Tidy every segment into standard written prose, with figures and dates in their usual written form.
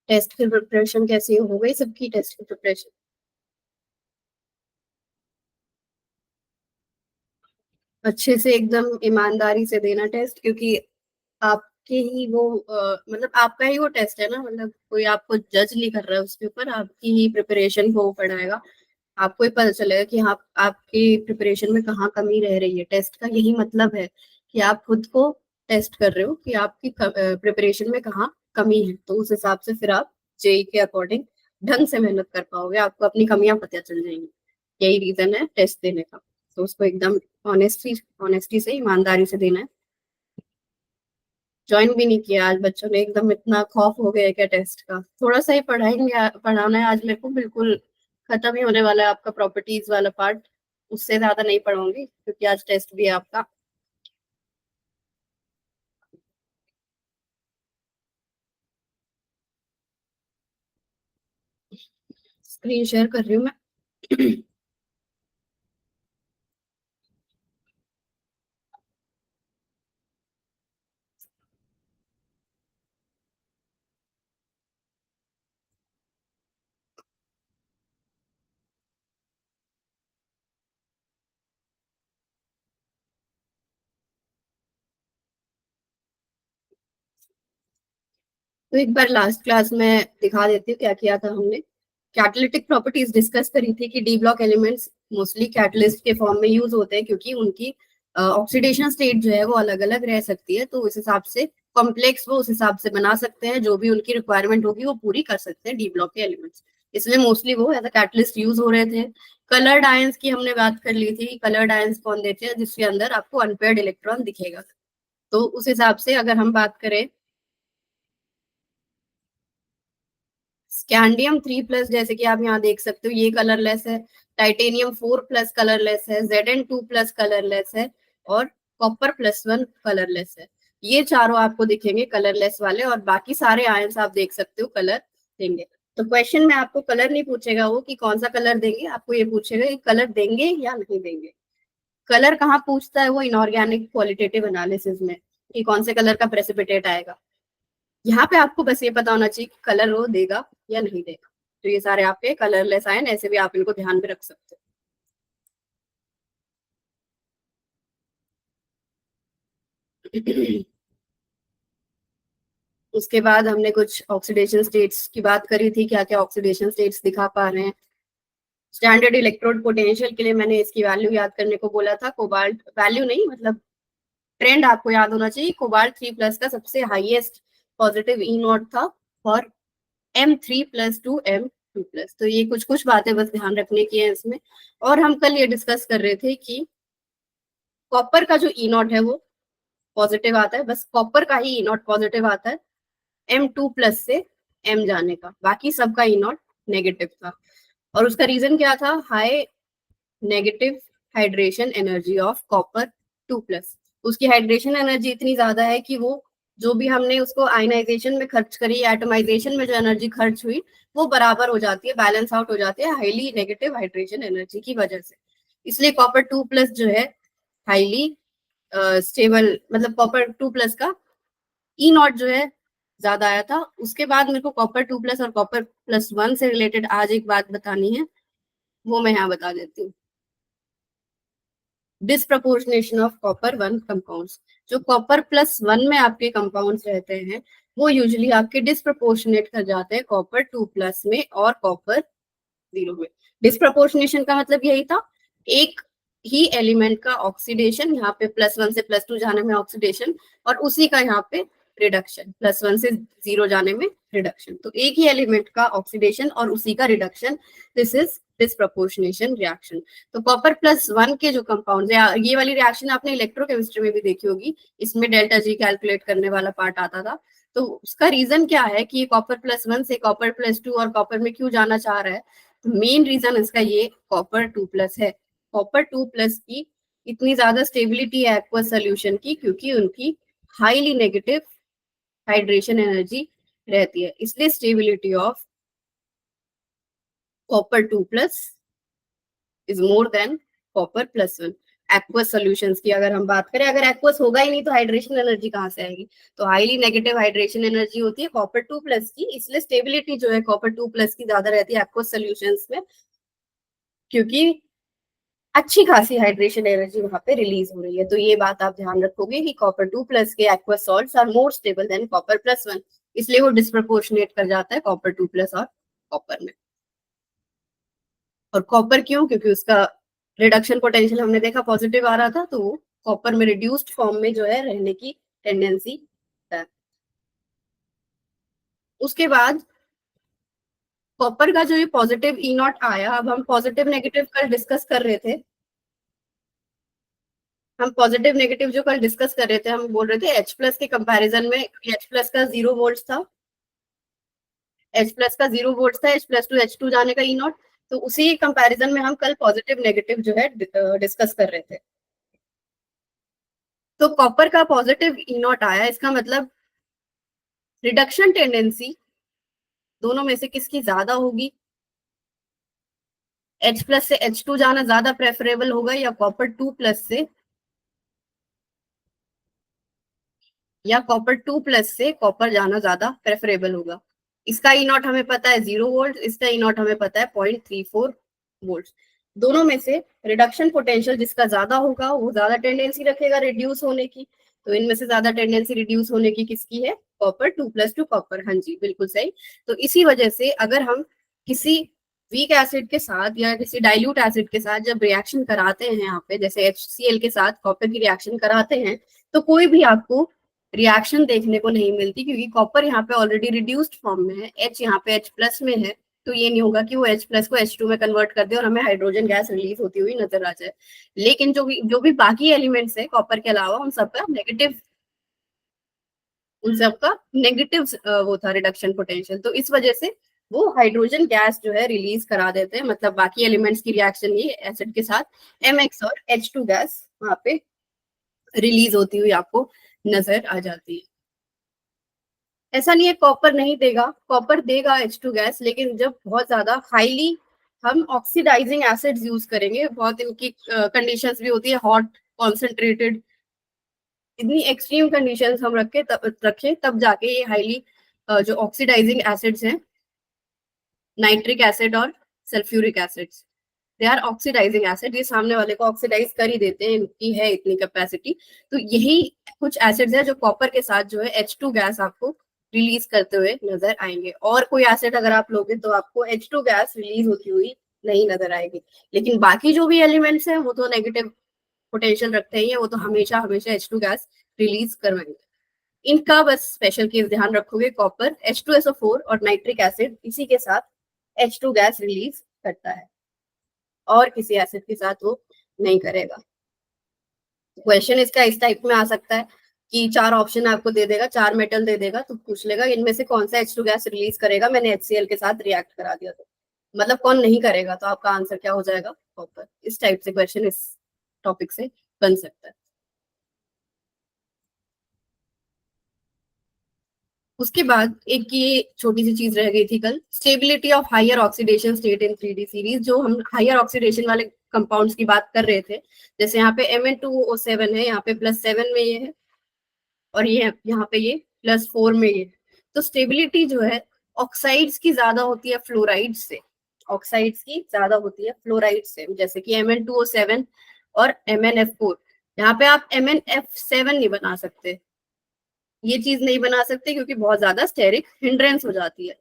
Test की preparation कैसी हो गई सबकी टेस्ट की प्रिपरेशन? अच्छे से एकदम ईमानदारी से देना टेस्ट, क्योंकि आपके ही वो मतलब आपका ही वो टेस्ट है ना, मतलब कोई आपको जज नहीं कर रहा है उसके ऊपर, आपकी ही प्रिपरेशन को वो पढ़ाएगा। आपको ही पता चलेगा कि हाँ आपकी प्रिपरेशन में कहाँ कमी रह रही है। टेस्ट का यही मतलब है कि आप खुद को टेस्ट कर रहे हो कि आपकी प्रिपरेशन में कहाँ कमी है, तो उस हिसाब से फिर आप जेई के अकॉर्डिंग ढंग से मेहनत कर पाओगे, आपको अपनी कमियां पता चल जाएंगी। यही रीजन है टेस्ट देने का। तो उसको एकदम ऑनेस्टी ऑनेस्टी से ईमानदारी से देना है। ज्वाइन भी नहीं किया आज बच्चों ने, एकदम इतना खौफ हो गया है क्या टेस्ट का। थोड़ा सा ही पढ़ाएंगे, पढ़ाना है आज मेरे को, बिल्कुल खत्म ही होने वाला है आपका प्रॉपर्टीज वाला पार्ट। उससे ज्यादा नहीं पढ़ूंगी क्योंकि आज टेस्ट भी है आपका। स्क्रीन शेयर कर रही हूँ मैं। तो एक बार लास्ट क्लास में दिखा देती हूँ क्या किया था हमने। कैटालिटिक प्रॉपर्टीज डिस्कस करी थी कि D block elements mostly catalyst के फॉर्म में यूज होते हैं, क्योंकि उनकी ऑक्सीडेशन स्टेट जो है वो अलग अलग रह सकती है, तो उस हिसाब से कॉम्प्लेक्स वो उस हिसाब से बना सकते हैं, जो भी उनकी रिक्वायरमेंट होगी वो पूरी कर सकते हैं डी ब्लॉक के एलिमेंट्स। इसलिए मोस्टली वो एज अ कैटलिस्ट यूज हो रहे थे। कलर्ड आयंस की हमने बात कर ली थी, कलर्ड आयंस कौन देते हैं, जिसके अंदर आपको अनपेयर्ड इलेक्ट्रॉन दिखेगा। तो उस हिसाब से अगर हम बात करें, स्कैंडियम 3+, जैसे कि आप यहाँ देख सकते हो ये कलरलेस है। टाइटेनियम 4+ कलरलेस है। Zn2+ कलरलेस है। और कॉपर+1 कलरलेस है। ये चारों आपको दिखेंगे कलरलेस वाले, और बाकी सारे आयंस आप देख सकते हो कलर देंगे। तो क्वेश्चन में आपको कलर नहीं पूछेगा वो कि कौन सा कलर देंगे, आपको ये पूछेगा कि कलर देंगे या नहीं देंगे। कलर कहाँ पूछता है वो, इनऑर्गेनिक क्वालिटेटिव एनालिसिस में, कि कौन से कलर का प्रेसिपिटेट आएगा। यहाँ पे आपको बस ये पता होना चाहिए कि कलर वो देगा या नहीं देगा। तो ये सारे आपके कलरलेस आयन, ऐसे भी आप इनको ध्यान में रख सकते हो। उसके बाद हमने कुछ ऑक्सीडेशन स्टेट्स की बात करी थी, क्या क्या ऑक्सीडेशन स्टेट्स दिखा पा रहे हैं। स्टैंडर्ड इलेक्ट्रोड पोटेंशियल के लिए मैंने इसकी वैल्यू याद करने को बोला था। कोबाल्ट वैल्यू नहीं, मतलब ट्रेंड आपको याद होना चाहिए। कोबाल्ट 3+ का सबसे हाईएस्ट पॉजिटिव ई नॉट था, और M3+2 M2+। तो ये कुछ कुछ बातें बस ध्यान रखने की है इसमें। और हम कल ये डिस्कस कर रहे थे कि कॉपर का जो ई नॉट है वो पॉजिटिव आता है, बस कॉपर का ही ई नॉट पॉजिटिव आता है M2+ से M जाने का, बाकी सबका ई नॉट नेगेटिव था। और उसका रीजन क्या था, high negative hydration energy of copper 2+। उसकी हाइड्रेशन एनर्जी इतनी ज्यादा है कि वो जो भी हमने उसको आयनाइजेशन में खर्च करी, एटमाइजेशन में जो एनर्जी खर्च हुई, वो बराबर हो जाती है, बैलेंस आउट हो जाती है हाईली नेगेटिव हाइड्रेशन एनर्जी की वजह से। इसलिए कॉपर 2+ जो है हाईली स्टेबल, मतलब कॉपर 2+ का ई नॉट जो है ज्यादा आया था। उसके बाद मेरे को कॉपर 2+ और कॉपर+1 से रिलेटेड आज एक बात बतानी है, वो मैं यहाँ बता देती हूँ। Disproportionation of copper 1 compounds. जो कॉपर+1 में आपके कंपाउंड्स रहते हैं, वो यूजुअली आपके डिसप्रपोर्शनेट कर जाते हैं कॉपर 2+ में और कॉपर 0 में। डिसप्रपोर्शनेशन का मतलब यही था, एक ही एलिमेंट का ऑक्सीडेशन, यहाँ पे +1 से +2 जाने में ऑक्सीडेशन, और उसी का यहाँ पे रिडक्शन, +1 से 0 जाने में रिडक्शन। तो एक ही एलिमेंट का ऑक्सीडेशन और उसी का reduction, this is disproportionation reaction. तो कॉपर+1 के जो कंपाउंड है, ये वाली रिएक्शन आपने इलेक्ट्रोकेमिस्ट्री में भी देखी होगी, इसमें डेल्टा जी कैलकुलेट करने वाला पार्ट आता था। तो उसका रीजन क्या है कि कॉपर+1 से कॉपर+2 और कॉपर में क्यों जाना चाह रहा है, मेन रीजन इसका ये कॉपर 2+ है। कॉपर 2+ की इतनी ज्यादा स्टेबिलिटी है एक्वस सोल्यूशन की, क्योंकि उनकी हाईली नेगेटिव हाइड्रेशन एनर्जी रहती है, इसलिए stability of copper 2+ is more than कॉपर+1। एक्वस सॉल्यूशंस की अगर हम बात करें, अगर एक्वस होगा ही नहीं तो हाइड्रेशन एनर्जी कहाँ से आएगी? तो हाईली नेगेटिव हाइड्रेशन एनर्जी होती है कॉपर 2+ की, इसलिए स्टेबिलिटी जो है कॉपर 2+ की ज्यादा रहती है एक्वस सॉल्यूशंस में, क्योंकि अच्छी खासी हाइड्रेशन एनर्जी वहां पे रिलीज हो रही है। तो ये बात आप ध्यान रखोगे कि कॉपर 2+ के aqueous salts are more stable than copper +1, इसलिए वो डिस्प्रपोर्शनेट कर जाता है कॉपर 2+ और कॉपर में। और कॉपर क्यों? क्योंकि उसका रिडक्शन पोटेंशियल हमने देखा पॉजिटिव आ रहा था, तो वो कॉपर में रिड्यूस्ड फॉर्म में जो है रहने की टेंडेंसी है। उसके बाद कॉपर का जो ये पॉजिटिव ई नॉट आया, अब हम पॉजिटिव नेगेटिव कल डिस्कस कर रहे थे, हम पॉजिटिव नेगेटिव जो कल डिस्कस कर रहे थे, हम बोल रहे थे H+ के कंपैरिजन में, H+ का 0 वोल्ट था, H+ का 0 वोल्ट था, H+ टू H2 जाने का ई नॉट, तो उसी कंपैरिजन में हम कल पॉजिटिव नेगेटिव जो है डिस्कस कर रहे थे। तो कॉपर का पॉजिटिव ई नॉट आया, इसका मतलब रिडक्शन टेंडेंसी दोनों में से किसकी ज्यादा होगी? H+ से H2 जाना ज्यादा प्रेफरेबल होगा या कॉपर 2+ से, या कॉपर 2+ से कॉपर जाना ज्यादा प्रेफरेबल होगा? इसका ई नॉट हमें पता है 0 वोल्ट, इसका ई नॉट हमें पता है 0.34 वोल्ट। दोनों में से रिडक्शन पोटेंशियल जिसका ज्यादा होगा वो ज्यादा टेंडेंसी रखेगा रिड्यूस होने की, तो इनमें से ज्यादा टेंडेंसी रिड्यूस होने की किसकी है? Copper 2+ to copper. हाँ जी, बिल्कुल सही। तो इसी वजह से अगर हम किसी वीक एसिड के साथ या किसी डाइल्यूट एसिड के साथ जब रिएक्शन कराते हैं, यहाँ पे जैसे HCl के साथ कॉपर की रिएक्शन कराते हैं, तो कोई भी आपको रिएक्शन देखने को नहीं मिलती, क्योंकि कॉपर यहाँ पे ऑलरेडी रिड्यूस्ड फॉर्म में है, H यहाँ पे H+ में है, तो ये नहीं होगा कि वो H+ को H2 में कन्वर्ट कर दे और हमें हाइड्रोजन गैस रिलीज होती हुई नजर आ जाए। लेकिन जो भी बाकी एलिमेंट्स है कॉपर के अलावा, उन सबका नेगेटिव वो था रिडक्शन पोटेंशियल, तो इस वजह से वो हाइड्रोजन गैस जो है रिलीज करा देते हैं, मतलब बाकी एलिमेंट्स की रिएक्शन ये एसिड के साथ MX और H2 गैस वहां पे रिलीज होती हुई आपको नजर आ जाती है। ऐसा नहीं है कॉपर नहीं देगा, कॉपर देगा H2 गैस, लेकिन जब बहुत ज्यादा हाईली हम ऑक्सीडाइजिंग एसिड्स यूज करेंगे, बहुत इनकी कंडीशंस भी होती है हॉट, कॉन्सेंट्रेटेड, इतनी एक्सट्रीम कंडीशंस हम रखें तब जाके ये हाईली जो ऑक्सीडाइजिंग एसिड्स हैं, नाइट्रिक एसिड और sulphuric acids, they are oxidising acid, ये सामने वाले को ऑक्सीडाइज कर ही देते हैं, इनकी है इतनी कैपेसिटी। तो यही कुछ एसिड्स है जो कॉपर के साथ जो है H2 गैस आपको रिलीज करते हुए नजर आएंगे, और कोई एसिड अगर आप लोगे तो आपको H2 गैस रिलीज होती हुई नहीं नजर आएगी। लेकिन बाकी जो भी एलिमेंट्स हैं वो तो नेगेटिव पोटेंशियल रखते ही है, वो तो हमेशा हमेशा H2 गैस रिलीज करवाएंगे। इनका बस स्पेशल केस ध्यान रखोगे, कॉपर H2SO4 और नाइट्रिक एसिड इसी के साथ H2 गैस रिलीज करता है, और किसी एसिड के साथ वो नहीं करेगा। क्वेश्चन इसका इस टाइप में आ सकता है कि 4 ऑप्शन आपको दे देगा, 4 मेटल दे देगा, तो पूछ लेगा इनमें से कौन सा H2 गैस रिलीज करेगा, मैंने HCl के साथ रिएक्ट करा दिया, तो मतलब कौन नहीं करेगा, तो आपका आंसर क्या हो जाएगा? कॉपर। इस टाइप से क्वेश्चन इस टॉपिक से बन सकता है। उसके बाद एक ये छोटी सी चीज रह गई थी कल, stability of higher oxidation state in 3D series, जो हम हायर ऑक्सीडेशन वाले कंपाउंड्स की बात कर रहे थे, जैसे यहाँ पे Mn2O7 है, यहाँ पे +7 में ये है, और ये यहाँ पे ये +4 में ये, तो स्टेबिलिटी जो है ऑक्साइड्स की ज्यादा होती है फ्लोराइड से, ऑक्साइड्स की ज्यादा होती है फ्लोराइड से, जैसे कि Mn2O7 और MnF4। यहाँ पे आप MnF7 नहीं बना सकते, ये चीज नहीं बना सकते क्योंकि बहुत ज्यादा स्टेरिक हिंड्रेंस हो जाती है,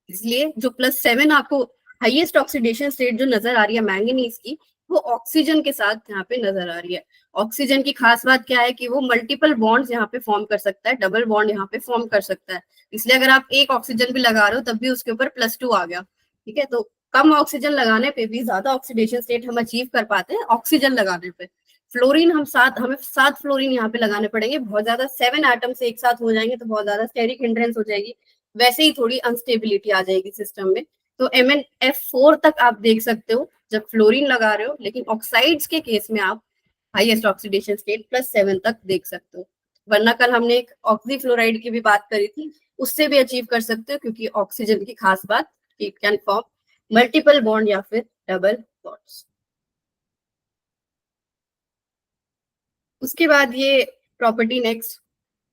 इसलिए जो +7 आपको हाईएस्ट ऑक्सीडेशन स्टेट जो नजर आ रही है मैंगनीज की, वो ऑक्सीजन के साथ यहाँ पे नजर आ रही है। ऑक्सीजन की खास बात क्या है कि वो मल्टीपल बॉन्ड्स यहाँ पे फॉर्म कर सकता है, डबल बॉन्ड यहाँ पे फॉर्म कर सकता है, इसलिए अगर आप एक ऑक्सीजन भी लगा रहे हो तब भी उसके ऊपर +2 आ गया, ठीक है। तो कम ऑक्सीजन लगाने पे भी ज्यादा ऑक्सीडेशन स्टेट हम अचीव कर पाते हैं ऑक्सीजन लगाने पे। फ्लोरीन हमें 7 फ्लोरीन यहाँ पे लगाने पड़ेंगे, बहुत ज्यादा 7 एटम्स एक साथ हो जाएंगे तो बहुत ज्यादा स्टेरिक हिंड्रेंस हो जाएगी, वैसे ही थोड़ी अनस्टेबिलिटी आ जाएगी सिस्टम में। तो MnF4 तक आप देख सकते हो जब फ्लोरीन लगा रहे हो, लेकिन ऑक्साइड्स के केस में आप हाईएस्ट ऑक्सीडेशन स्टेट +7 तक देख सकते हो। वरना कल हमने एक ऑक्सीफ्लोराइड की भी बात करी थी, उससे भी अचीव कर सकते हो, क्योंकि ऑक्सीजन की खास बात it can form multiple bond या फिर डबल थॉट्स। उसके बाद ये प्रॉपर्टी नेक्स्ट,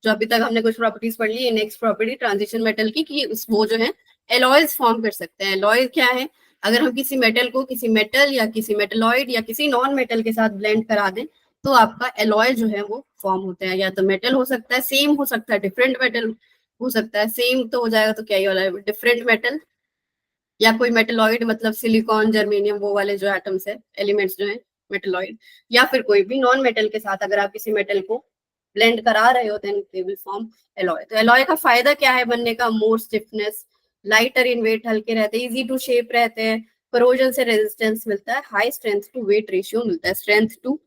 जो अभी तक हमने कुछ प्रॉपर्टीज पढ़ ली, नेक्स्ट प्रॉपर्टी ट्रांजिशन मेटल की, कि उस वो जो है एलॉयज फॉर्म कर सकते हैं। एलॉय क्या है? अगर हम किसी मेटल को किसी मेटल या किसी मेटलॉइड या किसी नॉन मेटल के साथ ब्लेंड करा दें तो आपका एलॉय जो है वो फॉर्म होता है। या तो मेटल हो सकता है, सेम हो सकता है, डिफरेंट मेटल हो सकता है। सेम तो हो जाएगा तो क्या ही वाला है, डिफरेंट मेटल, या कोई मेटलॉइड मतलब सिलिकॉन, जर्मेनियम, वो वाले जो एटम्स है, एलिमेंट्स जो है मेटलॉइड, या फिर कोई भी नॉन मेटल के साथ अगर आप किसी मेटल को ब्लेंड करा रहे हो then they will form alloy. तो एलॉय का फायदा क्या है बनने का? More stiffness, lighter in weight, हल्के रहते हैं, इजी टू शेप रहते हैं, करोजन से रेजिस्टेंस मिलता है, high strength to weight ratio मिलता है। स्ट्रेंथ टू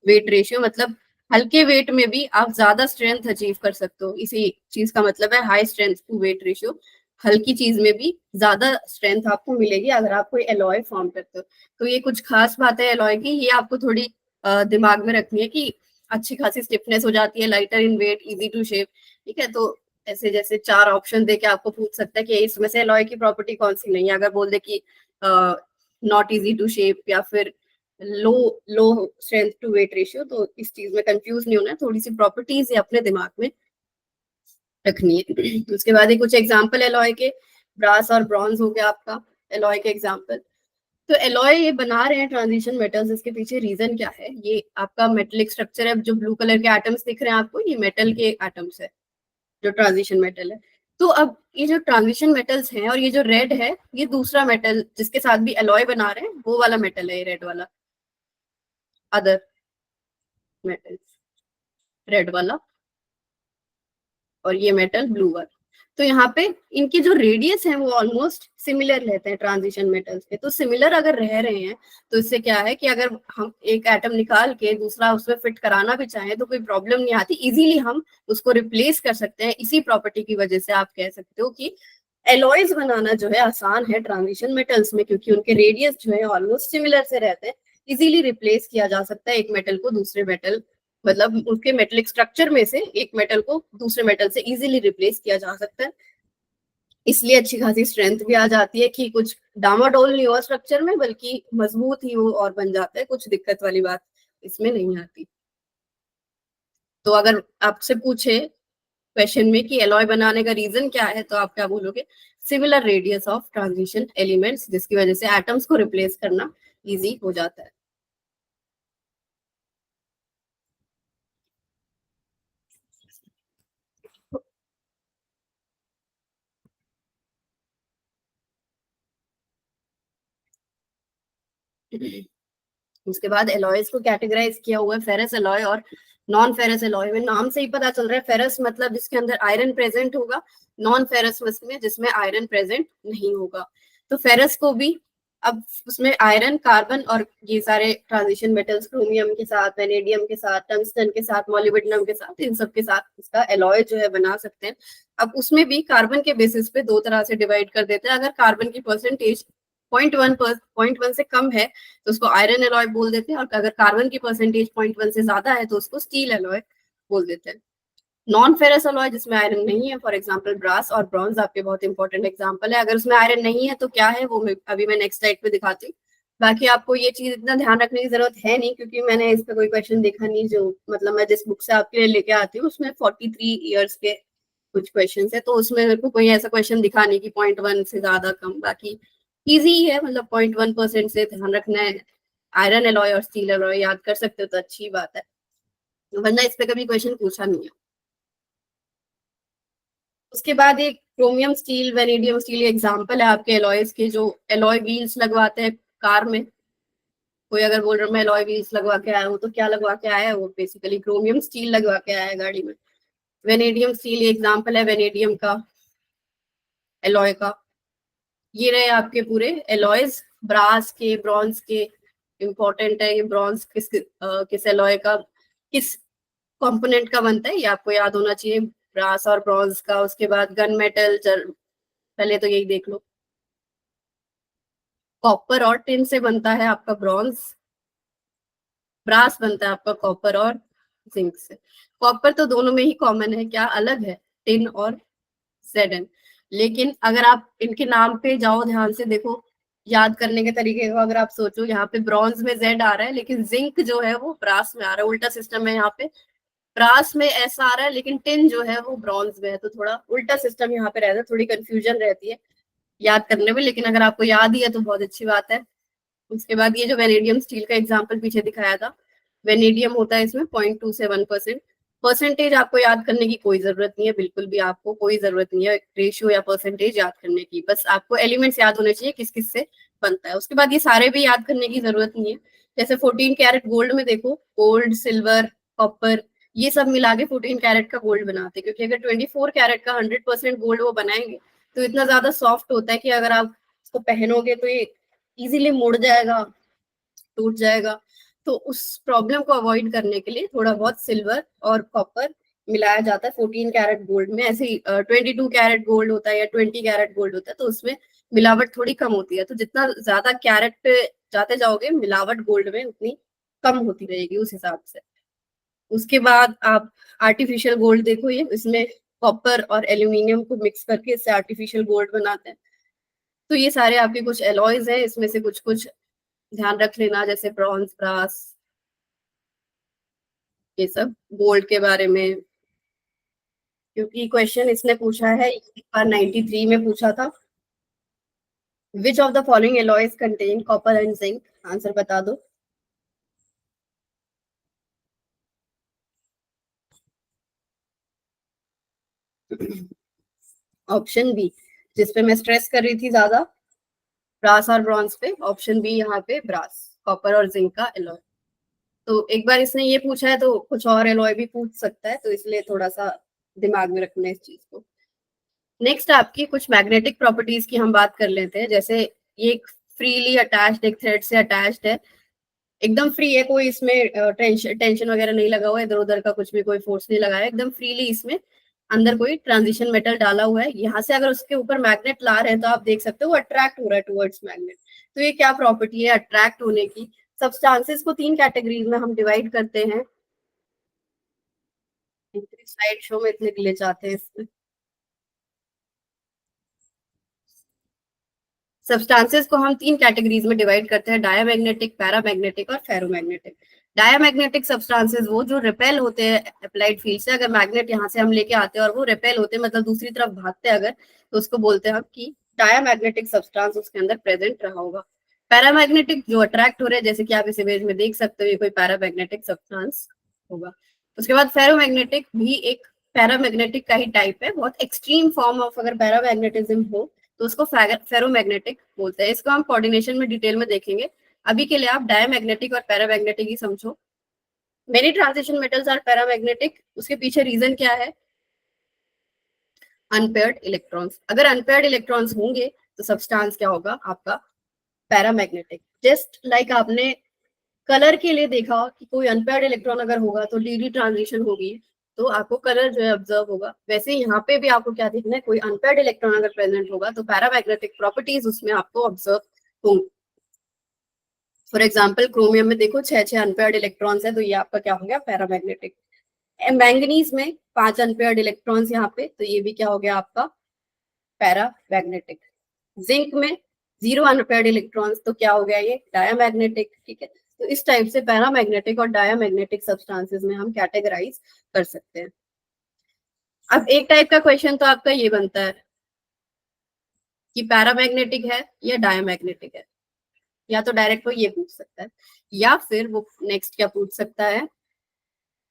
वेट रेशियो मतलब हल्के वेट में भी आप ज्यादा स्ट्रेंथ अचीव कर सकते हो, इसी चीज का मतलब है high strength to weight ratio. हल्की चीज में भी ज्यादा स्ट्रेंथ आपको मिलेगी अगर आप कोई एलॉय फॉर्म करते हो। तो ये कुछ खास बात है एलॉय की, ये आपको थोड़ी दिमाग में रखनी है कि अच्छी खासी स्टिफनेस हो जाती है, lighter in weight, easy to shape. ठीक है, तो ऐसे जैसे चार ऑप्शन दे के आपको पूछ सकता है कि इसमें से एलॉय की प्रॉपर्टी कौन सी नहीं है। अगर बोल दे कि नॉट इजी टू शेप या फिर लो लो स्ट्रेंथ टू वेट रेशियो, तो इस चीज में कंफ्यूज नहीं होना है, थोड़ी सी प्रॉपर्टीज अपने दिमाग में रखनी है। उसके बाद ये कुछ एग्जांपल एलॉय के, ब्रास और ब्रॉन्ज हो गया आपका एलॉय के एग्जांपल। तो एलॉय ये बना रहे हैं ट्रांजिशन मेटल्स, इसके पीछे रीजन क्या है? ये आपका मेटेलिक स्ट्रक्चर है, जो ब्लू कलर के एटम्स दिख रहे हैं आपको, ये मेटल के एटम्स है जो ट्रांजिशन मेटल है। तो अब ये जो ट्रांजिशन मेटल्स हैं और ये जो रेड है, ये दूसरा मेटल जिसके साथ भी एलॉय बना रहे हैं वो वाला मेटल है, ये रेड वाला, अदर मेटल्स, रेड वाला, और ये मेटल ब्लू वाला। तो यहाँ पे इनकी जो रेडियस है वो ऑलमोस्ट सिमिलर रहते हैं ट्रांजिशन मेटल्स के। तो सिमिलर अगर रह रहे हैं तो इससे क्या है कि अगर हम एक एटम निकाल के दूसरा उसमें फिट कराना भी चाहें तो कोई प्रॉब्लम नहीं आती, इजीली हम उसको रिप्लेस कर सकते हैं। इसी प्रॉपर्टी की वजह से आप कह सकते हो कि एलॉयज बनाना जो है आसान है ट्रांजिशन मेटल्स में, क्योंकि उनके रेडियस जो है ऑलमोस्ट सिमिलर से रहते हैं। इजीली रिप्लेस किया जा सकता है एक मेटल को दूसरे मेटल, मतलब उसके मेटेलिक स्ट्रक्चर में से एक मेटल को दूसरे मेटल से इजीली रिप्लेस किया जा सकता है। इसलिए अच्छी खासी स्ट्रेंथ भी आ जाती है कि कुछ डामाडोल नहीं हुआ स्ट्रक्चर में, बल्कि मजबूत ही वो और बन जाता है, कुछ दिक्कत वाली बात इसमें नहीं आती। तो अगर आपसे पूछे क्वेश्चन में कि एलॉय बनाने का रीजन क्या है, तो आप क्या बोलोगे? Similar radius of transition elements, जिसकी वजह से एटम्स को रिप्लेस करना इजी हो जाता है। उसके बाद एलॉयज को कैटेगराइज किया हुआ है फेरस एलॉय और नॉन फेरस एलॉय में। नाम से ही पता चल रहा है, फेरस मतलब जिसके अंदर आयरन प्रेजेंट होगा, नॉन फेरस में जिसमें आयरन प्रेजेंट नहीं होगा। तो फेरस को भी अब उसमें आयरन, कार्बन और ये सारे ट्रांजिशन मेटल्स, क्रोमियम के साथ, वेनेडियम के साथ, टंगस्टन के साथ, मोलिब्डेनम के साथ, इन सब के साथ इसका एलॉय जो है बना सकते हैं। अब उसमें भी कार्बन के बेसिस पे दो तरह से डिवाइड कर देते हैं। अगर कार्बन की परसेंटेज 0.1 से कम है तो उसको आयरन एलॉय बोल देते हैं, और अगर कार्बन की परसेंटेज 0.1 से ज्यादा है तो उसको स्टील एलॉय बोल देते हैं। नॉन फेरस अलॉय जिसमें आयरन नहीं है, फॉर एग्जांपल ब्रास और ब्रॉन्ज आपके बहुत इंपॉर्टेंट एग्जांपल है। अगर उसमें आयरन नहीं है तो क्या है वो अभी मैं नेक्स्ट स्लाइड पे दिखाती हूँ। बाकी आपको ये चीज इतना ध्यान रखने की जरूरत है नहीं, क्योंकि मैंने इस पे कोई क्वेश्चन देखा नहीं। जो मतलब मैं जिस बुक से आपके लिए लेके आती हूँ उसमें 43 ईयर्स के कुछ क्वेश्चन है, तो उसमें मेरे को कोई ऐसा क्वेश्चन दिखा नहीं कि 0.1 से ज्यादा कम। बाकी इजी ही है, मतलब 0.1% से ध्यान रखना है, आयरन एलॉय और स्टील एलॉय याद कर सकते हो तो अच्छी बात है, वरना इस पे कभी क्वेश्चन पूछा नहीं है। उसके बाद एक chromium steel, vanadium steel example है आपके एलॉयज के, जो एलॉय व्हील्स लगवाते हैं कार में। कोई अगर बोल रहा है मैं एलॉय व्हील्स लगवा के आया हूँ, तो क्या लगवा के आया है? वो बेसिकली क्रोमियम स्टील लगवा के आया है गाड़ी में। वेनेडियम स्टील एग्जांपल है वेनेडियम का एलॉय का। ये रहे आपके पूरे एलॉयज, ब्रास के, ब्रॉन्ज के। इंपॉर्टेंट है ये ब्रॉन्ज किस एलॉय का, किस कंपोनेंट का बनता है, ये आपको याद होना चाहिए, ब्रास और ब्रॉन्ज का। उसके बाद गन मेटल, पहले तो यही देख लो। कॉपर और टिन से बनता है आपका ब्रॉन्ज, ब्रास बनता है आपका कॉपर और जिंक से। कॉपर तो दोनों में ही कॉमन है, क्या अलग है? टिन और Zn। लेकिन अगर आप इनके नाम पे जाओ ध्यान से देखो, याद करने के तरीके को अगर आप सोचो, यहाँ पे ब्रॉन्ज में जेड आ रहा है लेकिन जिंक जो है वो ब्रास में आ रहा है, उल्टा सिस्टम है। यहाँ पे ब्रास में ऐसा आ रहा है लेकिन टिन जो है वो ब्रॉन्ज में है, तो थोड़ा उल्टा सिस्टम यहाँ पे रहता है, थोड़ी कंफ्यूजन रहती है याद करने में, लेकिन अगर आपको याद ही है तो बहुत अच्छी बात है। उसके बाद ये जो वेनेडियम स्टील का एग्जाम्पल पीछे दिखाया था, वेनेडियम होता है इसमें 0.2 से 1%। परसेंटेज आपको याद करने की कोई जरूरत नहीं है, बिल्कुल भी आपको कोई जरूरत नहीं है रेशियो या परसेंटेज याद करने की, बस आपको एलिमेंट्स याद होने चाहिए किस किस से बनता है। उसके बाद ये सारे भी याद करने की जरूरत नहीं है। जैसे 14 कैरेट गोल्ड में देखो, गोल्ड, सिल्वर, कॉपर, ये सब मिला के 14 कैरेट का गोल्ड बनाते हैं, क्योंकि अगर 24 कैरेट का 100% गोल्ड वो बनाएंगे तो इतना ज्यादा सॉफ्ट होता है कि अगर आप इसको पहनोगे तो ये इजीली मुड़ जाएगा, टूट जाएगा। तो उस प्रॉब्लम को अवॉइड करने के लिए थोड़ा बहुत सिल्वर और कॉपर मिलाया जाता है 14 कैरेट गोल्ड में। ऐसे ही 22 कैरेट गोल्ड होता है या 20 कैरेट गोल्ड होता है तो उसमें मिलावट थोड़ी कम होती है। तो जितना ज्यादा कैरेट पे जाते जाओगे मिलावट गोल्ड में उतनी कम होती रहेगी उस हिसाब से। उसके बाद आप आर्टिफिशियल गोल्ड देखो, ये इसमें कॉपर और एल्यूमिनियम को मिक्स करके इससे आर्टिफिशियल गोल्ड बनाते हैं। तो ये सारे आपके कुछ एलॉयज है, इसमें से कुछ कुछ ध्यान रख लेना, जैसे ब्रॉन्ज, ब्रास, ये सब गोल्ड के बारे में, क्योंकि क्वेश्चन इसने पूछा है एक बार 93 में पूछा था, which of the following alloys contain copper and zinc, answer बता दो। ऑप्शन बी, जिसपे मैं स्ट्रेस कर रही थी ज्यादा, ब्रास और ब्रॉन्ज पे, ऑप्शन बी यहाँ पे ब्रास, कॉपर और जिंक का एलॉय। तो एक बार इसने ये पूछा है तो कुछ और एलॉय भी पूछ सकता है, तो इसलिए थोड़ा सा दिमाग में रखना है इस चीज को। नेक्स्ट आपकी कुछ मैग्नेटिक प्रॉपर्टीज की हम बात कर लेते हैं। जैसे ये एक फ्रीली अटैच्ड, एक थ्रेड से अटैच्ड है, एकदम फ्री है, कोई इसमें टेंशन टेंशन वगैरह नहीं लगा हुआ है, इधर उधर का कुछ भी कोई फोर्स नहीं लगाया, एकदम फ्रीली इसमें अंदर कोई ट्रांजिशन मेटल डाला हुआ है। यहाँ से अगर उसके ऊपर मैग्नेट ला रहे हैं तो आप देख सकते हो वो अट्रैक्ट हो रहा है टुवर्ड्स मैग्नेट। तो ये क्या प्रॉपर्टी है अट्रैक्ट होने की। सब्सटेंसेस को 3 कैटेगरीज में हम डिवाइड करते हैं। स्लाइड शो में इतने गिले चाहते हैं इसमें। सब्सटेंसेस को हम 3 कैटेगरीज में डिवाइड करते हैं, डायामैग्नेटिक, पैरामैग्नेटिक और फेरोमैग्नेटिक। डायामैग्नेटिक सब्सटेंसेस वो जो रिपेल होते हैं अप्लाइड फील्ड से, अगर मैग्नेट यहाँ से हम लेके आते हैं और वो रिपेल होते हैं मतलब दूसरी तरफ भागते हैं अगर, तो उसको बोलते हैं हम कि डायामैग्नेटिक सब्सटेंस उसके अंदर प्रेजेंट रहा होगा। पैरामैग्नेटिक जो अट्रैक्ट हो रहे हैं, जैसे कि आप इस इमेज में देख सकते हो, ये कोई पैरामैग्नेटिक सब्सटेंस होगा। उसके बाद फेरोमैग्नेटिक भी एक पैरामैग्नेटिक का ही टाइप है, बहुत एक्सट्रीम फॉर्म ऑफ अगर पैरामैग्नेटिज्म हो तो उसको फेरोमैग्नेटिक बोलते हैं। इसको हम कोऑर्डिनेशन में डिटेल में देखेंगे, अभी के लिए आप डायमैग्नेटिक और पैरामैग्नेटिक ही समझो। Many transition metals are paramagnetic, उसके पीछे रीजन क्या है, अनपेयर्ड इलेक्ट्रॉन्स। अगर अनपेयर्ड इलेक्ट्रॉन्स होंगे तो सब्सटेंस क्या होगा आपका, पैरामैग्नेटिक। जस्ट लाइक आपने कलर के लिए देखा कि कोई अनपेयर्ड इलेक्ट्रॉन अगर होगा तो डी ट्रांजिशन होगी, तो आपको कलर जो है ऑब्जर्व होगा। वैसे यहाँ पे भी आपको क्या देखना है, कोई अनपेयर्ड इलेक्ट्रॉन अगर प्रेजेंट होगा तो पैरामैग्नेटिक प्रॉपर्टीज उसमें आपको ऑब्जर्व होंगी। फॉर एग्जाम्पल क्रोमियम में देखो 6 अनपेयर्ड इलेक्ट्रॉन्स है, तो ये आपका क्या हो गया, पैरामैग्नेटिक। मैंगनीज में 5 अनपेयर्ड इलेक्ट्रॉन्स यहाँ पे, तो ये भी क्या हो गया आपका, पैरामैग्नेटिक। जिंक में 0 अनपेयर्ड इलेक्ट्रॉन्स, तो क्या हो गया ये, डायामैग्नेटिक। ठीक है, तो इस टाइप से पैरामैग्नेटिक और डायामैग्नेटिक सब्सटेंसेस में हम कैटेगराइज कर सकते हैं। अब एक टाइप का क्वेश्चन तो आपका ये बनता है कि पैरामैग्नेटिक है या डायामैग्नेटिक है, या तो डायरेक्ट वो ये पूछ सकता है, या फिर वो नेक्स्ट क्या पूछ सकता है,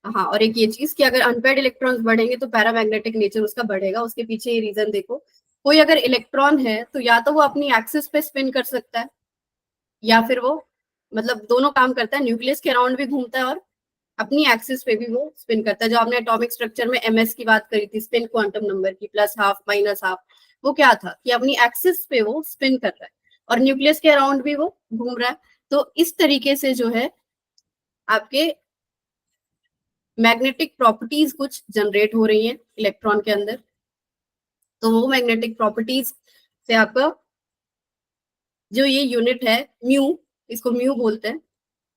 हाँ, और एक ये चीज कि अगर अनपेयर्ड इलेक्ट्रॉन्स बढ़ेंगे तो पैरामैग्नेटिक नेचर उसका बढ़ेगा। उसके पीछे ये रीजन देखो, कोई अगर इलेक्ट्रॉन है तो या तो वो अपनी एक्सिस पे स्पिन कर सकता है, या फिर वो, मतलब दोनों काम करता है, न्यूक्लियस के अराउंड भी घूमता है और अपनी एक्सिस पे भी वो स्पिन करता है। जो आपने एटॉमिक स्ट्रक्चर में एमएस की बात करी थी, स्पिन क्वांटम नंबर की, प्लस हाफ माइनस हाफ, वो क्या था कि अपनी एक्सिस पे वो स्पिन कर रहा है और न्यूक्लियस के अराउंड भी वो घूम रहा है। तो इस तरीके से जो है आपके मैग्नेटिक प्रॉपर्टीज कुछ जनरेट हो रही हैं इलेक्ट्रॉन के अंदर। तो वो मैग्नेटिक प्रॉपर्टीज से आपका जो ये यूनिट है म्यू, इसको म्यू बोलते हैं,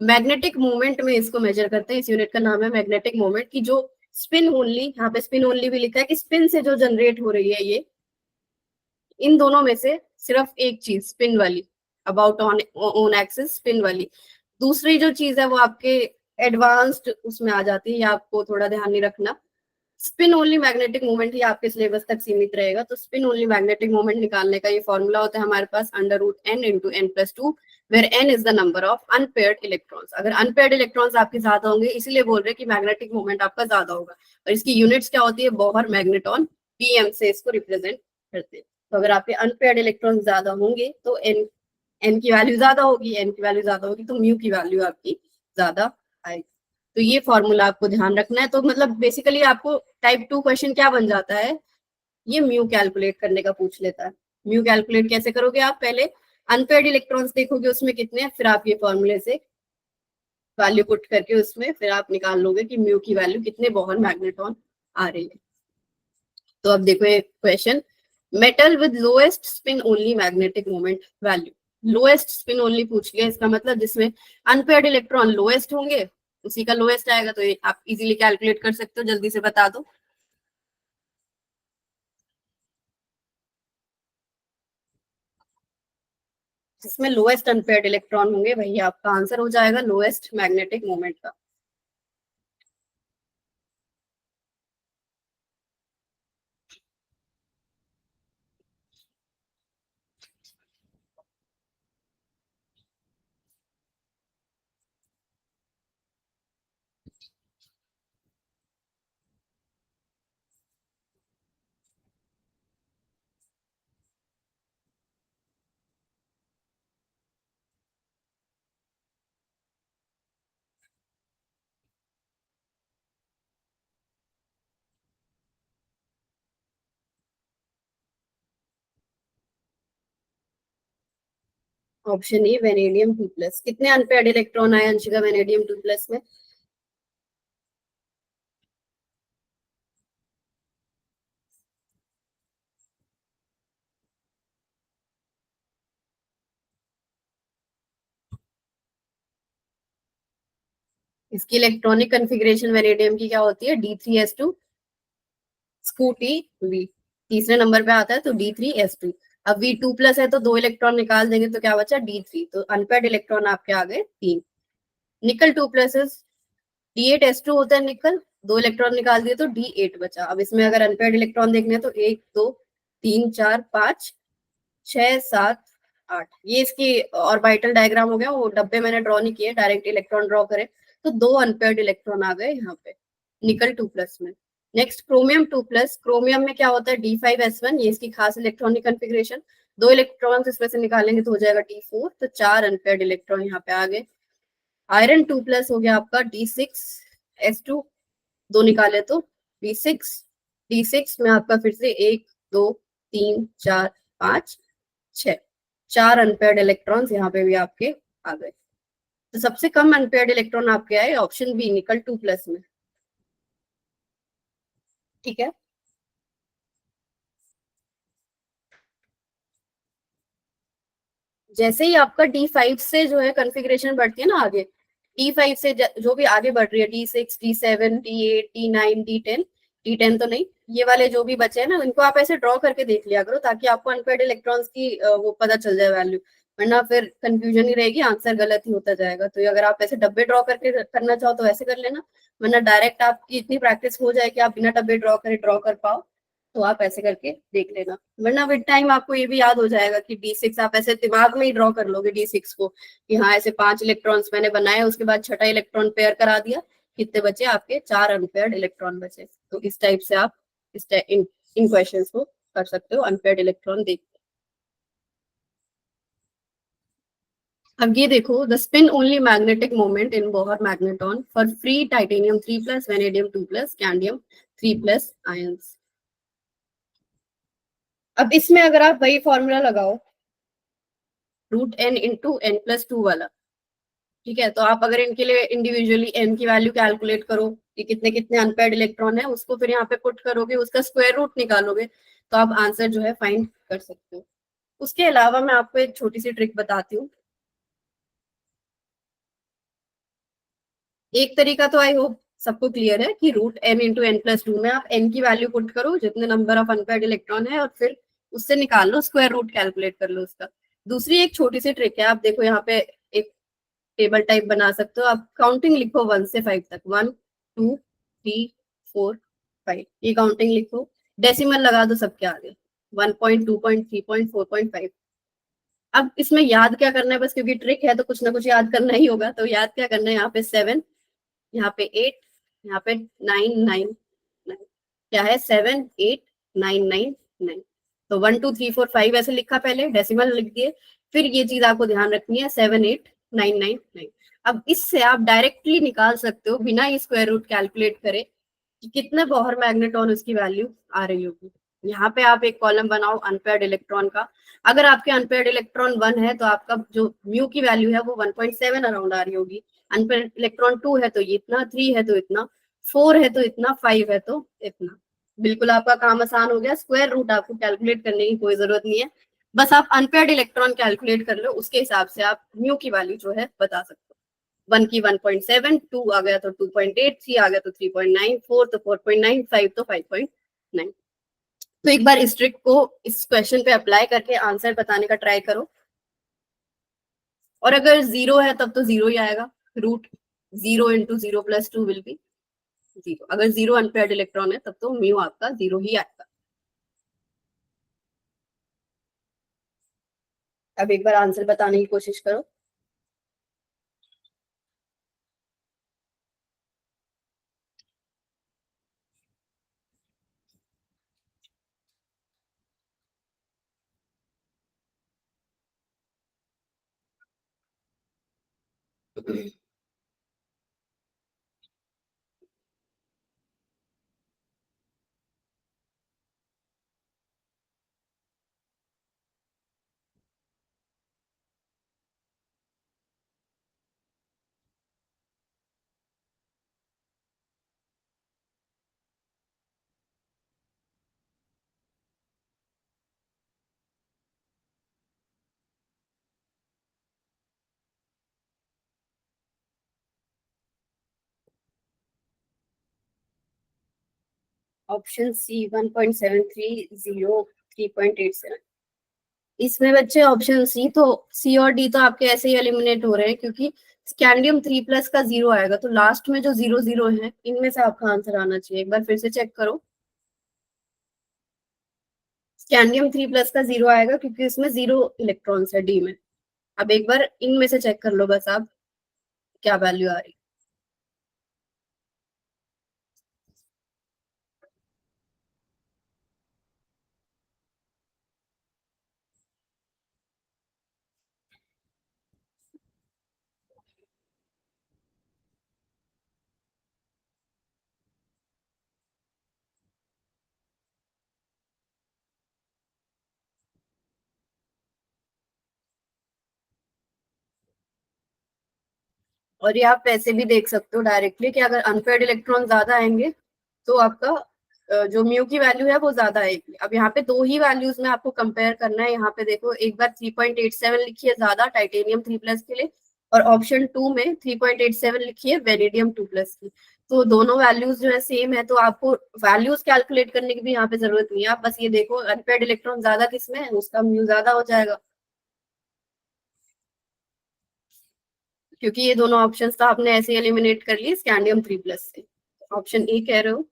मैग्नेटिक मोमेंट में इसको मेजर करते हैं। इस यूनिट का नाम है मैग्नेटिक मोमेंट, की जो स्पिन ओनली, यहाँ पे स्पिन ओनली भी लिखा है कि स्पिन से जो जनरेट हो रही है ये, इन दोनों में से सिर्फ एक चीज स्पिन वाली, about on on axis spin वाली। दूसरी जो चीज है वो आपके एडवांस्ड उसमें आ जाती है, या आपको थोड़ा ध्यान नहीं रखना। स्पिन ओनली मैग्नेटिक मोमेंट ही आपके सिलेबस तक सीमित रहेगा। तो स्पिन ओनली मैग्नेटिक मोमेंट निकालने का ये फॉर्मूला होता है हमारे पास under root N into N plus two, where N is the number of unpaired electrons. अगर अनपेयर्ड इलेक्ट्रॉन्स आपके ज्यादा होंगे, इसीलिए बोल रहे हैं कि मैग्नेटिक मोमेंट आपका ज्यादा होगा। और इसकी यूनिट्स क्या होती है, बोहर मैग्नेटॉन, पीएम से इसको रिप्रेजेंट करते हैं। तो अगर आपके अनपेयर्ड इलेक्ट्रॉन ज्यादा होंगे तो एन एन की वैल्यू ज्यादा होगी, एन की वैल्यू ज्यादा होगी तो म्यू की वैल्यू आपकी ज्यादा आएगी। तो ये फॉर्मूला आपको ध्यान रखना है। तो मतलब बेसिकली आपको टाइप 2 क्वेश्चन क्या बन जाता है, ये म्यू कैलकुलेट करने का पूछ लेता है। म्यू कैलकुलेट कैसे करोगे आप, पहले अनपेयर्ड इलेक्ट्रॉन्स देखोगे उसमें कितने हैं, फिर आप ये फॉर्मूले से वैल्यू पुट करके उसमें फिर आप निकाल लोगे कि म्यू की वैल्यू कितने बोहर मैग्नेटॉन आ रही है। तो अब देखो ये question, metal with lowest spin only magnetic moment value. Lowest spin only पूछ लिया, इसका मतलब जिसमें अनपेयर्ड इलेक्ट्रॉन लोएस्ट होंगे उसी का लोएस्ट आएगा। तो ये आप इजीली कैलकुलेट कर सकते हो, जल्दी से बता दो। जिसमें लोएस्ट अनपेयर्ड इलेक्ट्रॉन होंगे वही आपका आंसर हो जाएगा लोएस्ट मैग्नेटिक मोमेंट का। Option A vanadium 2+। कितने अनपेयर्ड इलेक्ट्रॉन आए अंशिका वेनेडियम 2+ में? इसकी इलेक्ट्रॉनिक कन्फिग्रेशन वेनेडियम की क्या होती है, D3S2 स्कूटी वी। तीसरे नंबर पे आता है तो D3S2। अब V2+ है तो 2 इलेक्ट्रॉन निकाल देंगे तो क्या बचा, D3। तो अनपेयर्ड इलेक्ट्रॉन आपके आ गए 3। निकल 2+ D8S2 होता है निकल, 2 इलेक्ट्रॉन निकाल दिए तो D8 बचा। अब इसमें अगर अनपेयर्ड इलेक्ट्रॉन देखने तो 1 2 3 4 5 6 7 8, ये इसकी ऑर्बिटल डायग्राम हो गया। वो डब्बे मैंने ड्रॉ नहीं किए, डायरेक्ट इलेक्ट्रॉन ड्रॉ करे। तो 2 अनपेयर्ड इलेक्ट्रॉन आ गए यहाँ पे निकल 2+ में। Next chromium 2+। क्रोमियम में क्या होता है, D5S1, ये इसकी खास इलेक्ट्रॉनिक कन्फिग्रेशन। 2 इलेक्ट्रॉन इसमें से निकालेंगे तो हो जाएगा D4। तो 4 अनपेयर्ड इलेक्ट्रॉन यहाँ पे आ गए। आयरन 2+ हो गया आपका D6S2, 2 निकाले तो D6। D6 में आपका फिर से 1 2 3 4 5 6, 4 अनपेयर्ड इलेक्ट्रॉन्स यहाँ पे भी आपके आ गए। तो सबसे कम अनपेयर्ड इलेक्ट्रॉन आपके आए ऑप्शन बी निकल 2+ में। ठीक है, जैसे ही आपका D5 से जो है कॉन्फ़िगरेशन बढ़ती है ना आगे, D5 से जो भी आगे बढ़ रही है, D6 D7 D8 D9 D10 तो नहीं, ये वाले जो भी बचे हैं ना इनको आप ऐसे ड्रॉ करके देख लिया करो ताकि आपको अनपेयर्ड इलेक्ट्रॉन्स की वो पता चल जाए वैल्यू। वरना फिर कंफ्यूजन ही रहेगी, आंसर गलत ही होता जाएगा। तो अगर आप ऐसे डब्बे ड्रॉ करके करना चाहो तो ऐसे कर लेना, वरना डायरेक्ट आपकी इतनी प्रैक्टिस हो जाए कि आप बिना डब्बे ड्रॉ करे ड्रॉ कर पाओ, तो आप ऐसे करके देख लेना। वरना विद टाइम आपको ये भी याद हो जाएगा कि D6 आप ऐसे दिमाग में ही ड्रॉ कर लोगे D6 को कि हाँ ऐसे 5 इलेक्ट्रॉन्स मैंने बनाए, उसके बाद छठा इलेक्ट्रॉन पेयर करा दिया, कितने बचे आपके, 4 अनपेयर्ड इलेक्ट्रॉन बचे। तो इस टाइप से आप इन क्वेश्चंस को कर सकते हो अनपेयर्ड इलेक्ट्रॉन देख। अब ये देखो, the spin only magnetic moment in Bohr magneton for free titanium 3+, vanadium 2+, कैंडियम 3+ ions. अब इसमें अगर आप वही फॉर्मूला लगाओ √n × n+2 वाला, ठीक है, तो आप अगर इनके लिए इंडिविजुअली n की वैल्यू कैलकुलेट करो कि कितने कितने अनपेयर्ड इलेक्ट्रॉन है, उसको फिर यहाँ पे पुट करोगे, उसका स्क्वायर रूट निकालोगे, तो आप आंसर जो है फाइंड कर सकते हो। उसके अलावा मैं आपको एक छोटी सी ट्रिक बताती हूँ। एक तरीका तो आई होप सबको क्लियर है कि √n × n+2 में आप n की वैल्यू पुट करो जितने नंबर ऑफ अनपेयर्ड इलेक्ट्रॉन है, और फिर उससे निकाल लो, स्क्वायर रूट कैलकुलेट कर लो उसका। दूसरी एक छोटी सी ट्रिक है, आप देखो यहाँ पे एक टेबल टाइप बना सकते हो, आप काउंटिंग लिखो 1 से 5 तक, 1 2 3 4 5, ये काउंटिंग लिखो, डेसिमल लगा दो सबके आगे, 1.2.3.4.5। अब इसमें याद क्या करना है बस, क्योंकि ट्रिक है तो कुछ ना कुछ याद करना ही होगा, तो याद क्या करना है, यहाँ पे 7, यहाँ पे 8, यहाँ पे 9 9 9, क्या है 7 8 9 9 9, तो 1 2 3 4 5 ऐसे लिखा, पहले डेसिमल लिख दिए, फिर ये चीज आपको ध्यान रखनी है 7 8 9 9 9। अब इससे आप डायरेक्टली निकाल सकते हो बिना स्क्वायर रूट कैलकुलेट करे कि कितने बॉहर मैग्नेटॉन उसकी वैल्यू आ रही होगी। यहाँ पे आप एक कॉलम बनाओ अनपेयर्ड इलेक्ट्रॉन का, अगर आपके अनपेयर्ड इलेक्ट्रॉन 1 है तो आपका जो म्यू की वैल्यू है वो 1.7 अराउंड आ रही होगी, अनपेयर्ड इलेक्ट्रॉन 2 है तो ये इतना, 3 है तो इतना, 4 है तो इतना, 5 है तो इतना। बिल्कुल आपका काम आसान हो गया, स्क्वायर रूट आपको कैलकुलेट करने की कोई जरूरत नहीं है, बस आप अनपेयर्ड इलेक्ट्रॉन कैलकुलेट कर लो, उसके हिसाब से आप म्यू की वैल्यू जो है बता सकते हो। 1 की 1.7, 2 आ गया तो 2.8, 3 आ गया तो 3.9, 4 तो 4.9, 5 तो 5.9। तो एक बार इस ट्रिक को इस क्वेश्चन पे अप्लाई करके आंसर बताने का ट्राई करो, और अगर 0 है तब तो 0 ही आएगा, रूट 0 × 0 + 2 विल बी 0, अगर 0 अनपेयर्ड इलेक्ट्रॉन है तब तो म्यू आपका 0 ही आएगा। अब एक बार आंसर बताने की कोशिश करो। ऑप्शन सी 1.730 3.87, इसमें बच्चे ऑप्शन सी तो, सी और डी तो आपके ऐसे ही एलिमिनेट हो रहे हैं, क्योंकि स्कैंडियम 3+ का 0 आएगा, तो लास्ट में जो 0 0 है इनमें से आपका आंसर आना चाहिए। एक बार फिर से चेक करो, स्कैंडियम 3+ का 0 आएगा क्योंकि इसमें 0 इलेक्ट्रॉन्स है डी में। अब एक बार इनमें से चेक कर लो बस आप, क्या वैल्यू आ रही। और ये आप वैसे भी देख सकते हो डायरेक्टली कि अगर अनपेयर्ड इलेक्ट्रॉन ज्यादा आएंगे तो आपका जो म्यू की वैल्यू है वो ज्यादा आएगी। अब यहाँ पे दो ही वैल्यूज में आपको कंपेयर करना है, यहाँ पे देखो एक बार 3.87 लिखिए ज्यादा टाइटेनियम 3+ के लिए, और ऑप्शन 2 में 3.87 लिखिए वेनेडियम 2+ की, तो दोनों वैल्यूज जो है सेम है, तो आपको वैल्यूज कैलकुलेट करने की भी यहाँ पे जरूरत नहीं है, आप बस ये देखो अनपेयर्ड इलेक्ट्रॉन ज्यादा किसमें है उसका म्यू ज्यादा हो जाएगा, क्योंकि ये दोनों ऑप्शंस तो आपने ऐसे एलिमिनेट कर लिए स्कैंडियम 3+ से। ऑप्शन ए कह रहे हो,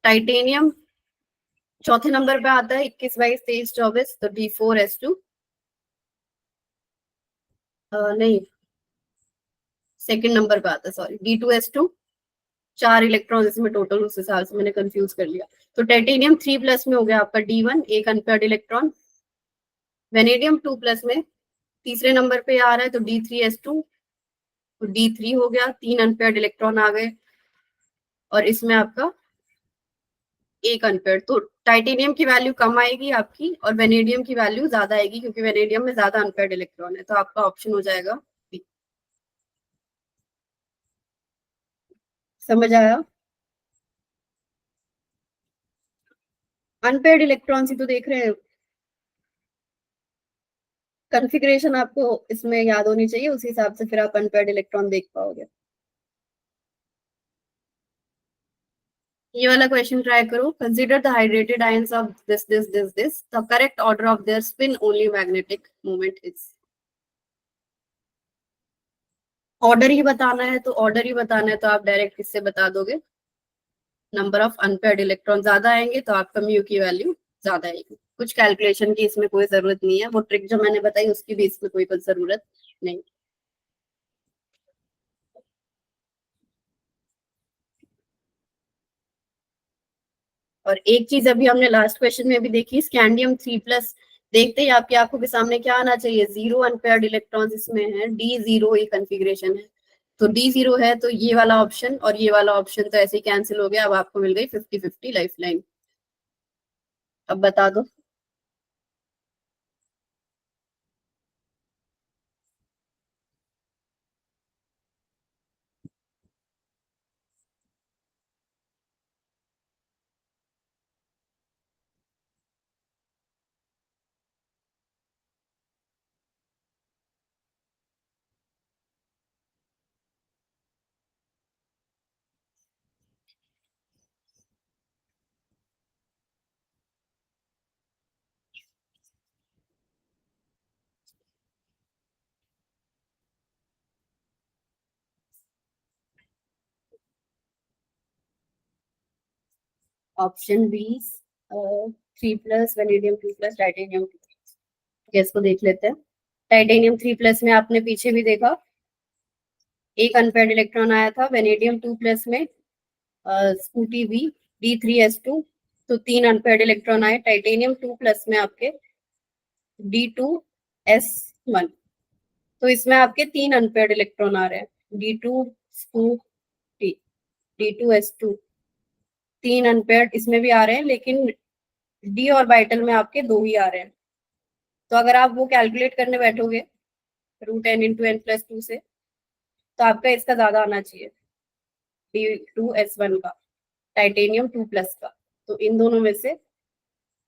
टाइटेनियम चौथे नंबर पे आता है 21 22 23 24, तो D4S2, नहीं सेकंड नंबर पे आता है, सॉरी D2S2, 4 इलेक्ट्रॉन इसमें टोटल, उस हिसाब से मैंने कंफ्यूज कर लिया। तो टाइटेनियम 3+ में हो गया आपका D1, एक अनपेयर्ड इलेक्ट्रॉन, वेनेडियम 2+ में तीसरे नंबर पे आ रहा है तो D3S2, तो D3 हो गया, 3 अनपेयर्ड इलेक्ट्रॉन आ गए, और इसमें आपका एक अनपेयर्ड, तो टाइटेनियम की वैल्यू कम आएगी आपकी और वेनेडियम की वैल्यू ज्यादा आएगी, क्योंकि वेनेडियम में ज्यादा अनपेयर्ड इलेक्ट्रॉन है, तो आपका ऑप्शन हो जाएगा बी। समझ आया? अनपेयर्ड इलेक्ट्रॉन्स ही तो देख रहे हैं, कॉन्फ़िगरेशन आपको इसमें याद होनी चाहिए, उसी हिसाब से फिर आप अनपेयर्ड इलेक्ट्रॉन देख पाओगे। ये वाला क्वेश्चन ट्राई करो. Consider the hydrated ions of this the correct order of their spin only magnetic moment is. Order ही बताना है तो ऑर्डर ही बताना है तो आप डायरेक्ट किससे बता दोगे. नंबर ऑफ अनपेयर्ड इलेक्ट्रॉन ज्यादा आएंगे तो आपका म्यू की वैल्यू ज्यादा आएगी. कुछ कैलकुलेशन की इसमें कोई जरूरत नहीं है. वो ट्रिक जो मैंने बताई उसकी भी इसमें कोई जरूरत नहीं. और एक चीज अभी हमने लास्ट क्वेश्चन में भी देखी, स्कैंडियम 3+. देखते ही आपकी आंखों के सामने क्या आना चाहिए, 0 अनपेयर्ड इलेक्ट्रॉन्स इसमें है, D0 ये कॉन्फ़िगरेशन है. तो D0 है तो ये वाला ऑप्शन और ये वाला ऑप्शन तो ऐसे ही कैंसिल हो गया. अब आपको मिल गई 50-50 लाइफ लाइन. अब बता दो. Option B 3+, vanadium 2+, titanium 2. Gas को देख लेते हैं. टाइटेनियम 3+ में आपने पीछे भी देखा एक अनपेयर्ड इलेक्ट्रॉन आया था. वेनेडियम 2+ में स्कूटी बी D3S2. तो 3 अनपेयर्ड इलेक्ट्रॉन आए. टाइटेनियम 2+ में आपके D2S1. तो इसमें आपके 3 अनपेयर्ड इलेक्ट्रॉन आ रहे हैं. D2 स्कूटी D2S2 3 अनपेयर्ड इसमें भी आ रहे हैं लेकिन डी ऑर्बिटल में आपके दो ही आ रहे हैं. तो अगर आप वो कैलकुलेट करने बैठोगे √n × n+2 से तो आपका इसका ज्यादा आना चाहिए, D2S1 का, टाइटेनियम 2+ का. तो इन दोनों में से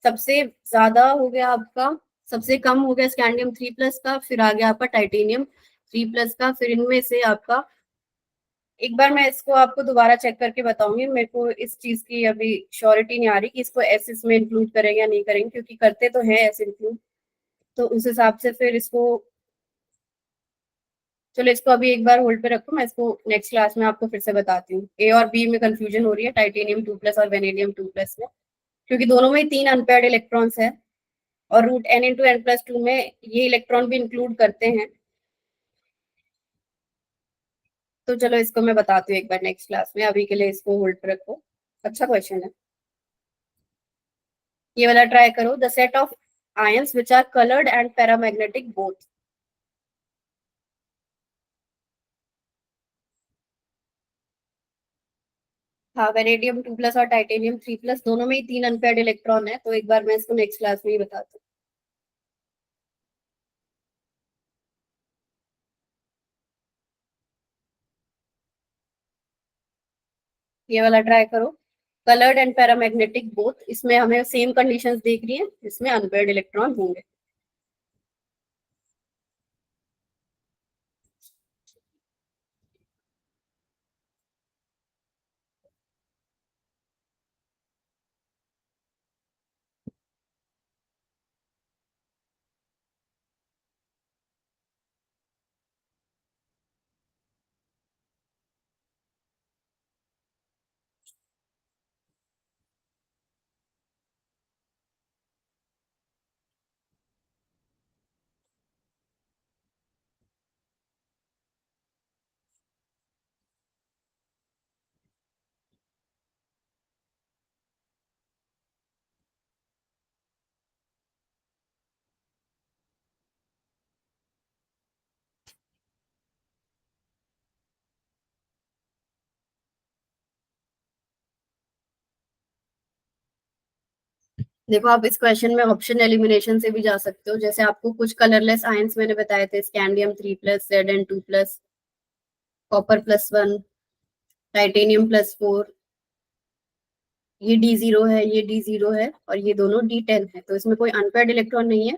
सबसे ज्यादा हो गया आपका, सबसे कम हो गया स्कैंडियम 3+ का, फिर आ गया आपका टाइटेनियम 3+ का. फिर इनमें से आपका, एक बार मैं इसको आपको दोबारा चेक करके बताऊंगी. मेरे को इस चीज की अभी श्योरिटी नहीं आ रही कि इसको एस इसमें इंक्लूड करेंगे या नहीं करेंगे, क्योंकि करते तो है एस इंक्लूड. तो उस हिसाब से फिर इसको, चलो इसको अभी एक बार होल्ड पे रखो. मैं इसको नेक्स्ट क्लास में आपको फिर से बताती हूँ. ए और बी में कंफ्यूजन हो रही है टाइटेनियम 2+ और वेनेडियम 2+ में, क्योंकि दोनों में 3 अनपेयर्ड इलेक्ट्रॉन्स है और √n × n+2 में ये इलेक्ट्रॉन भी इंक्लूड करते हैं. तो चलो इसको मैं बताती हूँ एक बार नेक्स्ट क्लास में. अभी के लिए इसको होल्ड पे रखो. अच्छा क्वेश्चन है. ये वाला ट्राई करो. The set of ions which are coloured and paramagnetic both. हाँ, वेनेडियम 2+ और टाइटेनियम 3+ दोनों में ही 3 अनपेयर्ड इलेक्ट्रॉन है. तो एक बार मैं इसको नेक्स्ट क्लास में ही बताती हूँ. ये वाला ट्राई करो. कलर्ड एंड पैरामैग्नेटिक बोथ, इसमें हमें सेम कंडीशंस देख रही है, इसमें अनपेयर्ड इलेक्ट्रॉन होंगे. देखो, आप इस क्वेश्चन में ऑप्शन एलिमिनेशन से भी जा सकते हो. जैसे आपको कुछ कलरलेस आयंस मैंने बताए थे, स्कैंडियम 3+, Zn 2+, कॉपर +1, टाइटेनियम +4. ये D0 है, ये D0 है और ये दोनों D10 है. तो इसमें कोई अनपेयर्ड इलेक्ट्रॉन नहीं है.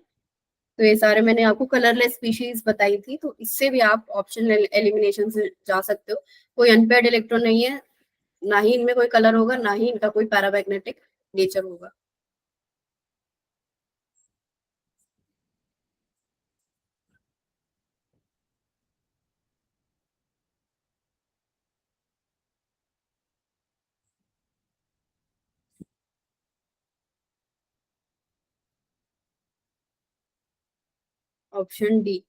तो ये सारे मैंने आपको कलरलेस स्पीशीज बताई थी. तो इससे भी आप ऑप्शन एलिमिनेशन से जा सकते हो. कोई अनपेयर्ड इलेक्ट्रॉन नहीं है. ना ही इनमें कोई कलर होगा, ना ही इनका कोई पैरामैग्नेटिक नेचर होगा। Option D,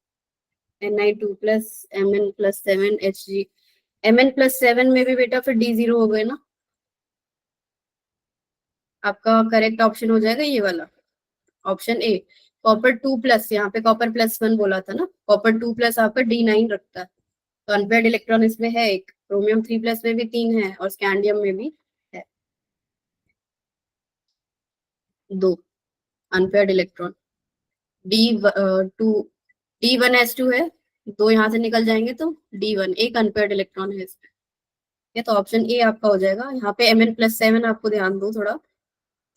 Ni2+Mn+7Hg। Mn+7 में भी बेटा फिर D0 हो गए ना, आपका करेक्ट ऑप्शन हो जाएगा ये वाला, ऑप्शन ए। कॉपर 2+, यहाँ पे कॉपर+1 बोला था ना, कॉपर 2+ आपका D9 रखता है, तो अनपेयर्ड इलेक्ट्रॉन इसमें है एक, क्रोमियम 3+ में भी 3 है और स्कैंडियम में भी है 2 अनपेयर्ड इलेक्ट्रॉन। D1 S2 है, 2 यहाँ से निकल जाएंगे तो D1 एक अनपेयर्ड इलेक्ट्रॉन है इसमें। ये तो ऑप्शन ए आपका हो जाएगा। यहाँ पे Mn+7 आपको ध्यान दो थोड़ा,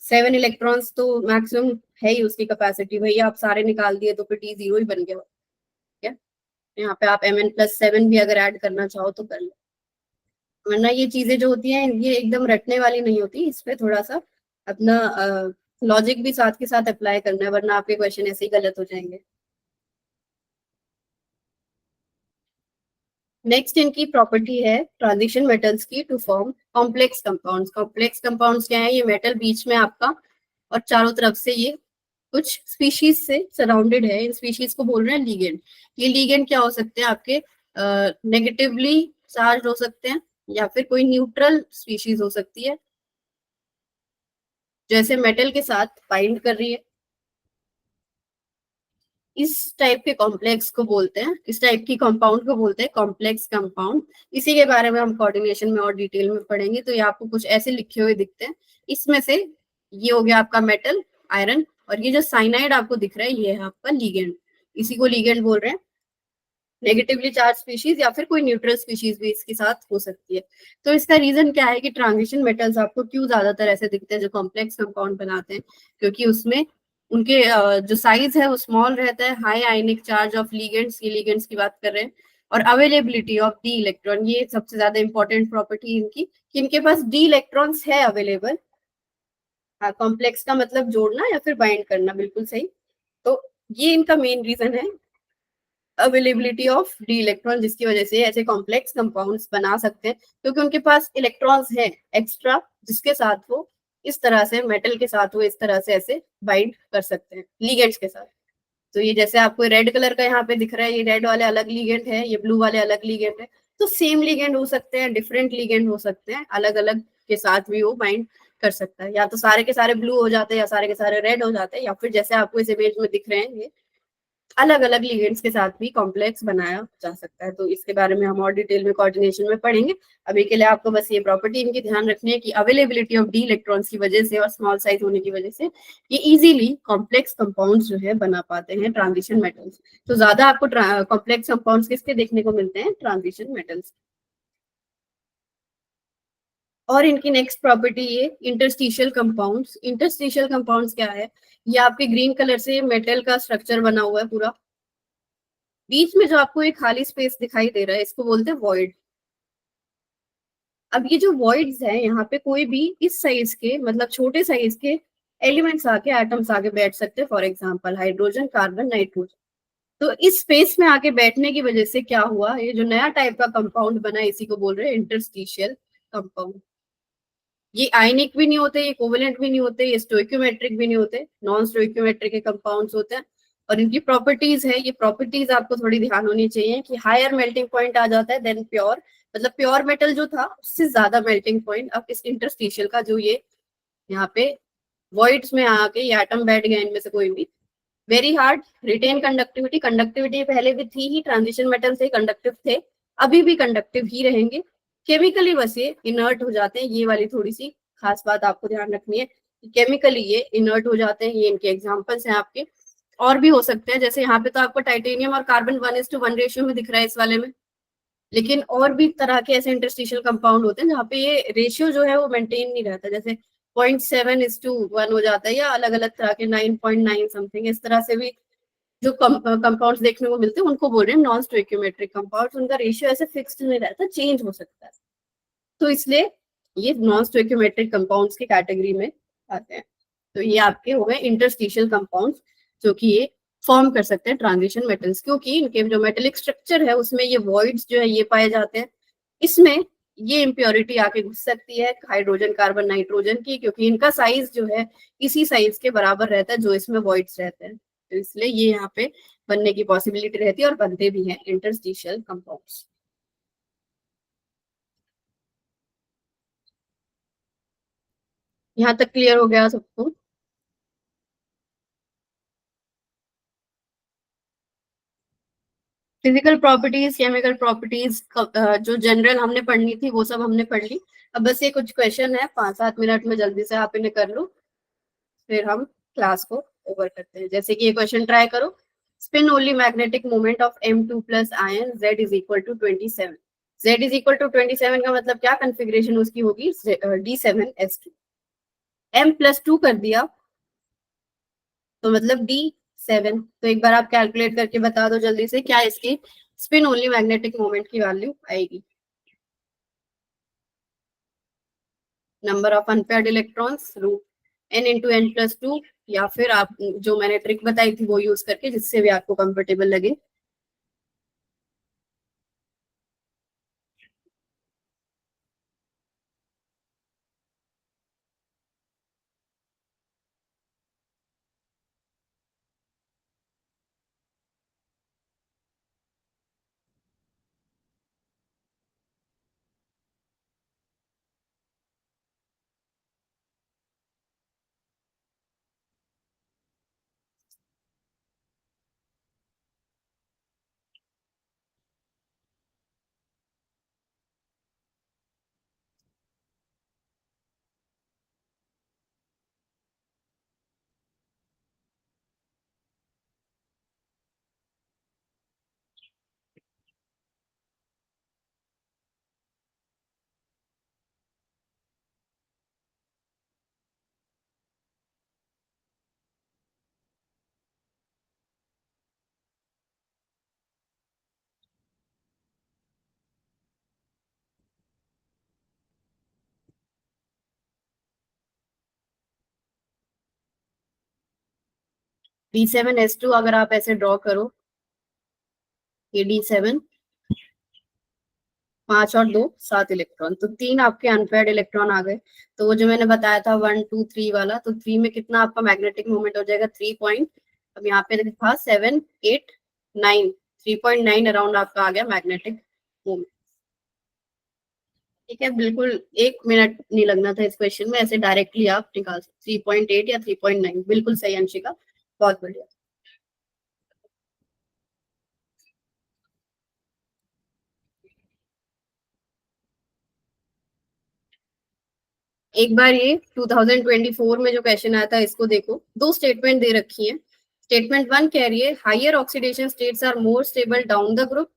7 इलेक्ट्रॉन्स तो मैक्सिमम है ही उसकी कैपेसिटी, भैया आप सारे निकाल दिए तो फिर D0 ही बन गया। क्या यहाँ पे आप Mn+7 भी अगर ऐड करना चाहो तो कर लो, वरना ये चीजें जो होती हैं ये एकदम रटने वाली नहीं होती, इस पे थोड़ा सा अपना लॉजिक भी साथ के साथ अप्लाई करना है, वरना आपके क्वेश्चन ऐसे ही गलत हो जाएंगे। नेक्स्ट इनकी प्रॉपर्टी है ट्रांजिशन मेटल्स की to form complex compounds. Complex compounds क्या है, ये मेटल बीच में आपका और चारों तरफ से ये कुछ स्पीशीज से सराउंडेड है, इन स्पीशीज को बोल रहे हैं लीगेंड। ये लीगेंड क्या हो सकते हैं आपके, नेगेटिवली चार्ज हो सकते हैं या फिर कोई न्यूट्रल स्पीशीज हो सकती है, जैसे मेटल के साथ बाइंड कर रही है। इस टाइप के कॉम्प्लेक्स को बोलते हैं, इस टाइप की कंपाउंड को बोलते हैं कॉम्प्लेक्स कंपाउंड। इसी के बारे में हम कोऑर्डिनेशन में और डिटेल में पढ़ेंगे। तो ये आपको कुछ ऐसे लिखे हुए दिखते हैं, इसमें से ये हो गया आपका मेटल, आयरन, और ये जो साइनाइड आपको दिख रहा है ये है आपका लीगेंड, इसी को लीगेंड बोल रहे हैं। नेगेटिवली चार्ज स्पीशीज या फिर कोई न्यूट्रल स्पीशीज भी इसके साथ हो सकती है। तो इसका रीजन क्या है कि ट्रांजिशन मेटल्स आपको क्यों ज्यादातर ऐसे दिखते हैं जो कॉम्प्लेक्स कंपाउंड बनाते हैं, क्योंकि उसमें उनके जो साइज है वो स्मॉल रहता है, high ionic charge of ligands, ये लीगेंड्स की बात कर रहे हैं, और अवेलेबिलिटी ऑफ डी इलेक्ट्रॉन, ये सबसे ज्यादा इंपॉर्टेंट प्रॉपर्टी इनकी कि इनके पास डी इलेक्ट्रॉन्स है अवेलेबल। हाँ, कॉम्प्लेक्स का मतलब जोड़ना या फिर बाइंड करना, बिल्कुल सही। तो ये इनका मेन रीजन है, अवेलेबिलिटी ऑफ डी इलेक्ट्रॉन, जिसकी वजह से ऐसे कॉम्प्लेक्स कंपाउंड्स बना सकते हैं, क्योंकि उनके पास इलेक्ट्रॉन्स हैं एक्स्ट्रा, जिसके साथ वो इस तरह से मेटल के साथ वो इस तरह से ऐसे बाइंड कर सकते हैं लीगेंड्स के साथ। तो ये जैसे आपको रेड कलर का यहाँ पे दिख रहा है, ये रेड वाले अलग लीगेंड है, ये ब्लू वाले अलग लीगेंड है। तो सेम लीगेंड हो सकते हैं, डिफरेंट लीगेंड हो सकते हैं, अलग अलग के साथ भी वो बाइंड कर सकता है, या तो सारे के सारे ब्लू हो जाते हैं या सारे के सारे रेड हो जाते हैं, या फिर जैसे आपको इस इमेज में दिख रहे हैं ये अलग अलग लिगेंड्स के साथ भी कॉम्प्लेक्स बनाया जा सकता है। तो इसके बारे में हम और डिटेल में कोऑर्डिनेशन में पढ़ेंगे। अभी के लिए आपको बस ये प्रॉपर्टी इनकी ध्यान रखनी है कि अवेलेबिलिटी ऑफ डी इलेक्ट्रॉन्स की वजह से और स्मॉल साइज होने की वजह से ये इजीली कॉम्प्लेक्स कंपाउंड्स जो है बना पाते हैं ट्रांजिशन मेटल्स। तो ज्यादा आपको कॉम्प्लेक्स कंपाउंड्स किसके देखने को मिलते हैं, ट्रांजिशन मेटल्स। और इनकी नेक्स्ट प्रॉपर्टी ये इंटरस्टिशियल कंपाउंड्स। इंटरस्टिशियल कंपाउंड्स क्या है, ये आपके ग्रीन कलर से मेटल का स्ट्रक्चर बना हुआ है पूरा, बीच में जो आपको एक खाली स्पेस दिखाई दे रहा है इसको बोलते हैं वॉइड। अब ये जो वॉइड्स हैं यहाँ पे कोई भी इस साइज के मतलब छोटे साइज के एलिमेंट्स आके एटम्स आके बैठ सकते हैं, for example hydrogen, carbon, nitrogen. तो इस स्पेस में आके बैठने की वजह से क्या हुआ, ये जो नया टाइप का कंपाउंड बना इसी को बोल रहे हैं इंटरस्टिशियल कंपाउंड। ये आयनिक भी नहीं होते, ये कोवेलेंट भी नहीं होते, ये स्टोइक्योमेट्रिक भी नहीं होते, नॉन स्टोइक्योमेट्रिक के कंपाउंड्स होते हैं। और इनकी प्रॉपर्टीज है, ये प्रॉपर्टीज आपको थोड़ी ध्यान होनी चाहिए कि हायर मेल्टिंग पॉइंट आ जाता है देन प्योर, मतलब प्योर मेटल जो था उससे ज्यादा मेल्टिंग पॉइंट। अब इस इंटरस्टिशियल का जो ये यहाँ पे वॉइड्स में आके ये एटम बैठ गए इनमें से कोई भी, very hard retain conductivity, conductivity पहले भी थी ही, ट्रांजिशन मेटल से कंडक्टिव थे, अभी भी कंडक्टिव ही रहेंगे। केमिकली बस ये इनर्ट हो जाते हैं, ये वाली थोड़ी सी खास बात आपको ध्यान रखनी है, केमिकली ये इनर्ट हो जाते हैं। ये इनके एग्जांपल्स हैं आपके, और भी हो सकते हैं, जैसे यहाँ पे तो आपको टाइटेनियम और कार्बन 1:1 रेशियो में दिख रहा है इस वाले में, लेकिन और भी तरह के ऐसे इंटरस्टिशियल कंपाउंड होते हैं जहाँ पे ये रेशियो जो है वो मेंटेन नहीं रहता, जैसे 0.7:1 हो जाता है, या अलग अलग तरह के 9.9 समथिंग, इस तरह से भी जो कंपाउंड्स देखने को मिलते हैं उनको बोल रहे हैं नॉन स्टोइक्योमेट्रिक कंपाउंड्स। उनका रेशियो ऐसे फिक्स्ड नहीं रहता, चेंज हो सकता है। तो इसलिए ये नॉन स्टोइकियोमेट्रिक कंपाउंड्स की कैटेगरी में आते हैं। तो ये आपके हो गए इंटरस्टिशियल कंपाउंड्स, जो कि ये फॉर्म कर सकते हैं ट्रांजिशन मेटल्स, क्योंकि इनके जो मेटेलिक स्ट्रक्चर है उसमें ये वॉइड्स जो है ये पाए जाते हैं। इसमें ये इम्प्योरिटी आके घुस सकती है हाइड्रोजन कार्बन नाइट्रोजन की, क्योंकि इनका साइज जो है इसी साइज के बराबर रहता है जो इसमें वॉइड्स रहते हैं। तो इसलिए ये यहाँ पे बनने की पॉसिबिलिटी रहती है और बनते भी हैं इंटरस्टिशियल कंपाउंड्स। यहाँ तक क्लियर हो गया सबको? फिजिकल प्रॉपर्टीज, केमिकल प्रॉपर्टीज जो जनरल हमने पढ़नी थी वो सब हमने पढ़ ली। अब बस ये कुछ क्वेश्चन है 5-7 मिनट में जल्दी से आप इन्हें कर लो, फिर हम क्लास को ओवर करते हैं। जैसे कि ये क्वेश्चन ट्राई करो, spin only magnetic moment of M2 plus ion Z is equal to 27। Z is equal to 27 का मतलब क्या कंफिग्रेशन उसकी होगी? D7S2। M+2 कर दिया तो मतलब D7। तो एक बार आप कैलकुलेट करके बता दो जल्दी से क्या इसकी स्पिन ओनली मैग्नेटिक मोमेंट की वैल्यू आएगी। Number of unpaired electrons √n × n+2, या फिर आप जो मैंने ट्रिक बताई थी वो यूज करके, जिससे भी आपको कंफर्टेबल लगे। D7S2 अगर आप ऐसे ड्रॉ करो, ये D7, 5 और 2 7 इलेक्ट्रॉन, तो 3 आपके अनपेयर्ड इलेक्ट्रॉन आ गए। तो वो जो मैंने बताया था 1 2 3 वाला, तो 3 में कितना आपका मैग्नेटिक मोमेंट हो जाएगा? 3 पॉइंट, अब यहाँ पे था 7 8 9, 3.9 अराउंड आपका आ गया मैग्नेटिक मोमेंट। ठीक है, बिल्कुल 1 मिनट नहीं लगना था इस क्वेश्चन में, ऐसे डायरेक्टली आप निकाल सकते। 3.8 या 3.9 बिल्कुल सही अंशिका, बहुत बढ़िया। एक बार ये 2024 में जो क्वेश्चन आया था इसको देखो, दो स्टेटमेंट दे रखी है। स्टेटमेंट 1 कह रही है higher oxidation states are more stable down the group.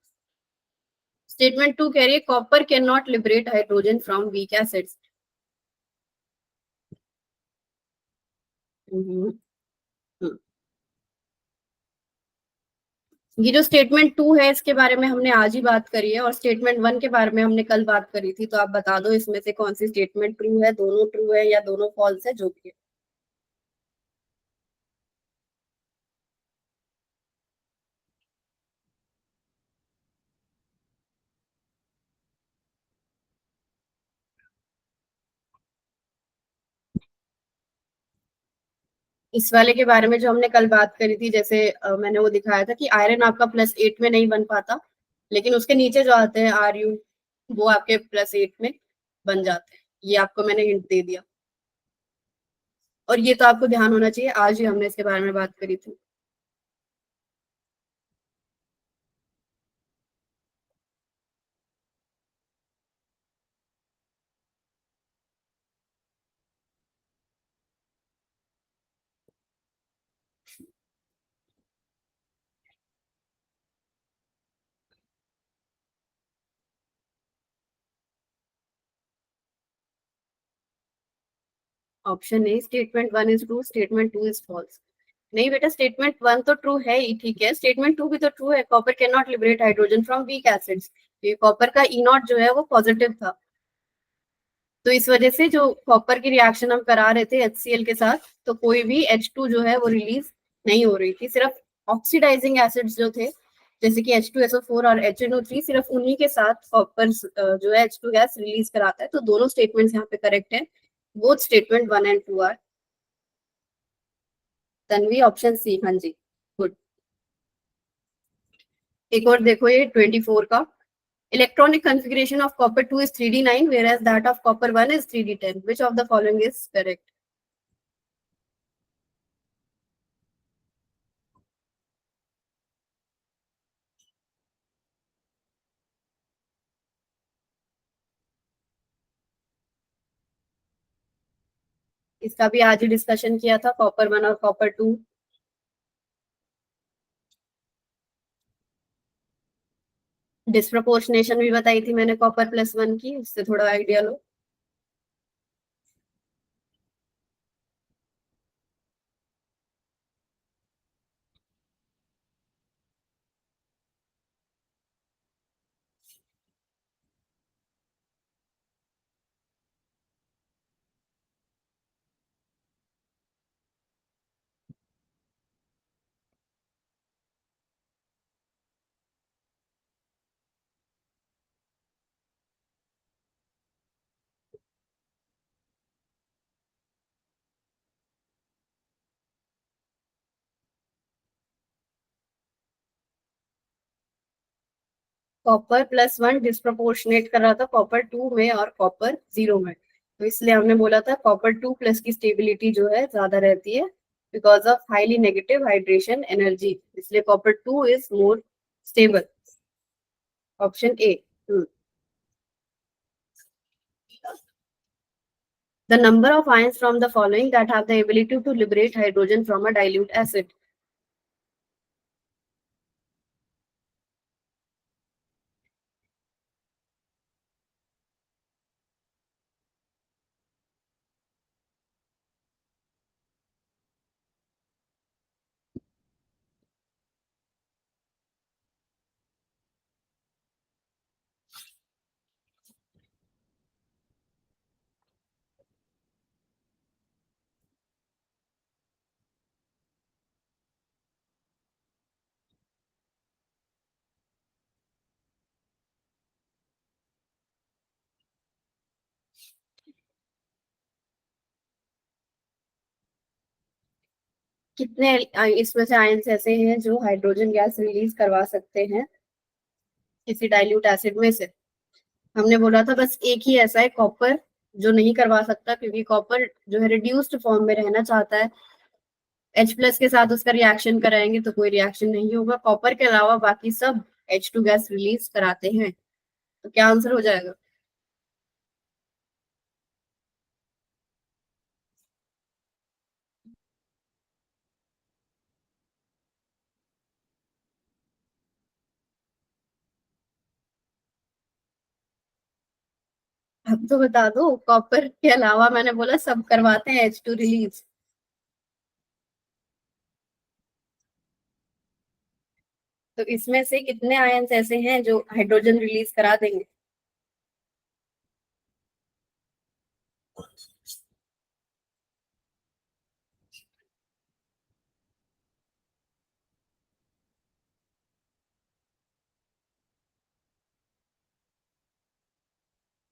Statement 2 कह रही है copper can not liberate hydrogen from weak acids. ये जो स्टेटमेंट 2 है इसके बारे में हमने आज ही बात करी है, और स्टेटमेंट 1 के बारे में हमने कल बात करी थी। तो आप बता दो इसमें से कौन सी स्टेटमेंट ट्रू है, दोनों ट्रू है या दोनों फॉल्स है, जो भी है। इस वाले के बारे में जो हमने कल बात करी थी, जैसे मैंने वो दिखाया था कि आयरन आपका +8 में नहीं बन पाता, लेकिन उसके नीचे जो आते हैं Ru, वो आपके +8 में बन जाते हैं। ये आपको मैंने हिंट दे दिया, और ये तो आपको ध्यान होना चाहिए, आज ही हमने इसके बारे में बात करी थी। Option A statement 1 is true, statement 2 is false. नहीं बेटा, स्टेटमेंट 1 तो ट्रू है ही, ठीक है, स्टेटमेंट 2 भी तो ट्रू है। Copper can not liberate hydrogen from weak acids, ये कॉपर का ई नॉट जो है वो पॉजिटिव था। तो इस वजह से जो कॉपर की रिएक्शन हम करा रहे थे HCl के साथ, तो कोई भी H2 जो है वो रिलीज नहीं हो रही थी। सिर्फ ऑक्सीडाइजिंग एसिड्स जो थे, जैसे कि H2SO4 और HNO3, सिर्फ उन्हीं के साथ कॉपर जो है H2 गैस रिलीज कराता है। तो दोनों स्टेटमेंट्स यहाँ पे करेक्ट है। Both statement 1 and 2 are. Tanvi option C, हाँ जी, गुड। एक और देखो ये 24 का, electronic configuration of copper 2 is 3d9 whereas that of copper 1 is 3d10. Which of the following is correct? इसका भी आज ही डिस्कशन किया था, कॉपर 1 और कॉपर 2। डिस्प्रपोर्शनेशन भी बताई थी मैंने कॉपर प्लस 1 की, उससे थोड़ा आइडिया लो। कॉपर प्लस 1 डिस्प्रपोर्शनेट कर रहा था कॉपर 2 में और कॉपर 0 में, तो इसलिए हमने बोला था कॉपर 2 प्लस की स्टेबिलिटी जो है ज्यादा रहती है because of highly negative hydration energy, इसलिए copper 2 is more stable. Option A. The number of ions from the following that have the ability to liberate hydrogen from a dilute acid. कितने इसमें से ions ऐसे हैं जो hydrogen gas release करवा सकते हैं किसी डाइल्यूट एसिड में से? हमने बोला था बस एक ही ऐसा है कॉपर जो नहीं करवा सकता, क्योंकि कॉपर जो है रिड्यूस्ड फॉर्म में रहना चाहता है। H+ के साथ उसका रिएक्शन कराएंगे तो कोई रिएक्शन नहीं होगा। कॉपर के अलावा बाकी सब H2 गैस रिलीज कराते हैं। तो क्या आंसर हो जाएगा? अब तो बता दो, कॉपर के अलावा मैंने बोला सब करवाते हैं H2 रिलीज। तो इसमें से कितने आयंस ऐसे हैं जो हाइड्रोजन रिलीज करा देंगे?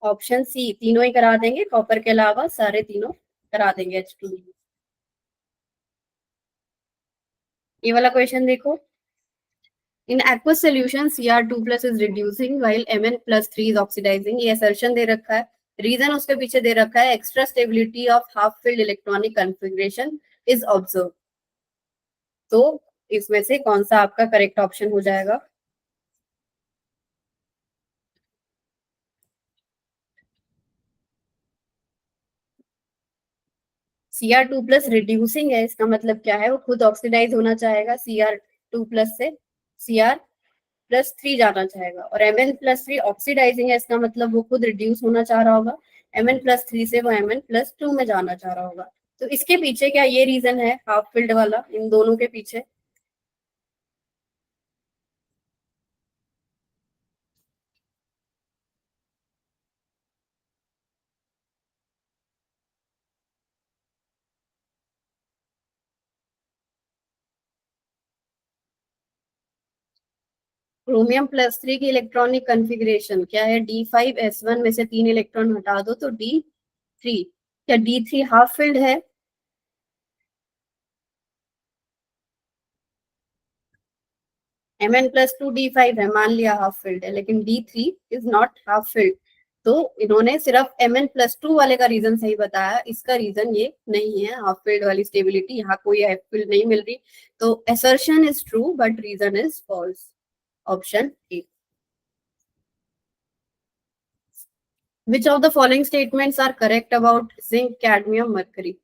ऑप्शन सी, तीनों ही करा देंगे, कॉपर के अलावा सारे तीनों करा देंगे H2 रिलीज। ये वाला क्वेश्चन देखो, इन aqueous solution Cr2 plus is reducing while Mn plus 3 is oxidizing। ये assertion दे रखा है, रीजन उसके पीछे दे रखा है extra stability of half filled electronic configuration is observe. तो इसमें से कौन सा आपका करेक्ट ऑप्शन हो जाएगा? Cr2 प्लस रिड्यूसिंग है, इसका मतलब क्या है, वो खुद ऑक्सीडाइज होना चाहेगा Cr2 प्लस से Cr+3 जाना चाहेगा, और Mn+3 ऑक्सीडाइजिंग है, इसका मतलब वो खुद रिड्यूस होना चाह रहा होगा। Mn+3 से वो Mn+2 में जाना चाह रहा होगा। तो इसके पीछे क्या ये रीजन है हाफ फिल्ड वाला, इन दोनों के पीछे? क्रोमियम+3 की इलेक्ट्रॉनिक कॉन्फ़िगरेशन क्या है? D5S1 में से 3 इलेक्ट्रॉन हटा दो तो D3। क्या D3 हाफ फिल्ड है? Mn+2 D5 है, मान लिया हाफ फिल्ड है, लेकिन D3 is not half filled. तो इन्होंने सिर्फ Mn+2 वाले का रीजन सही बताया, इसका रीजन ये नहीं है हाफ फिल्ड वाली स्टेबिलिटी, यहाँ कोई हाफ फिल्ड नहीं मिल रही। तो assertion is true but reason is false. Option A. Which of the following statements are correct about zinc, cadmium, mercury?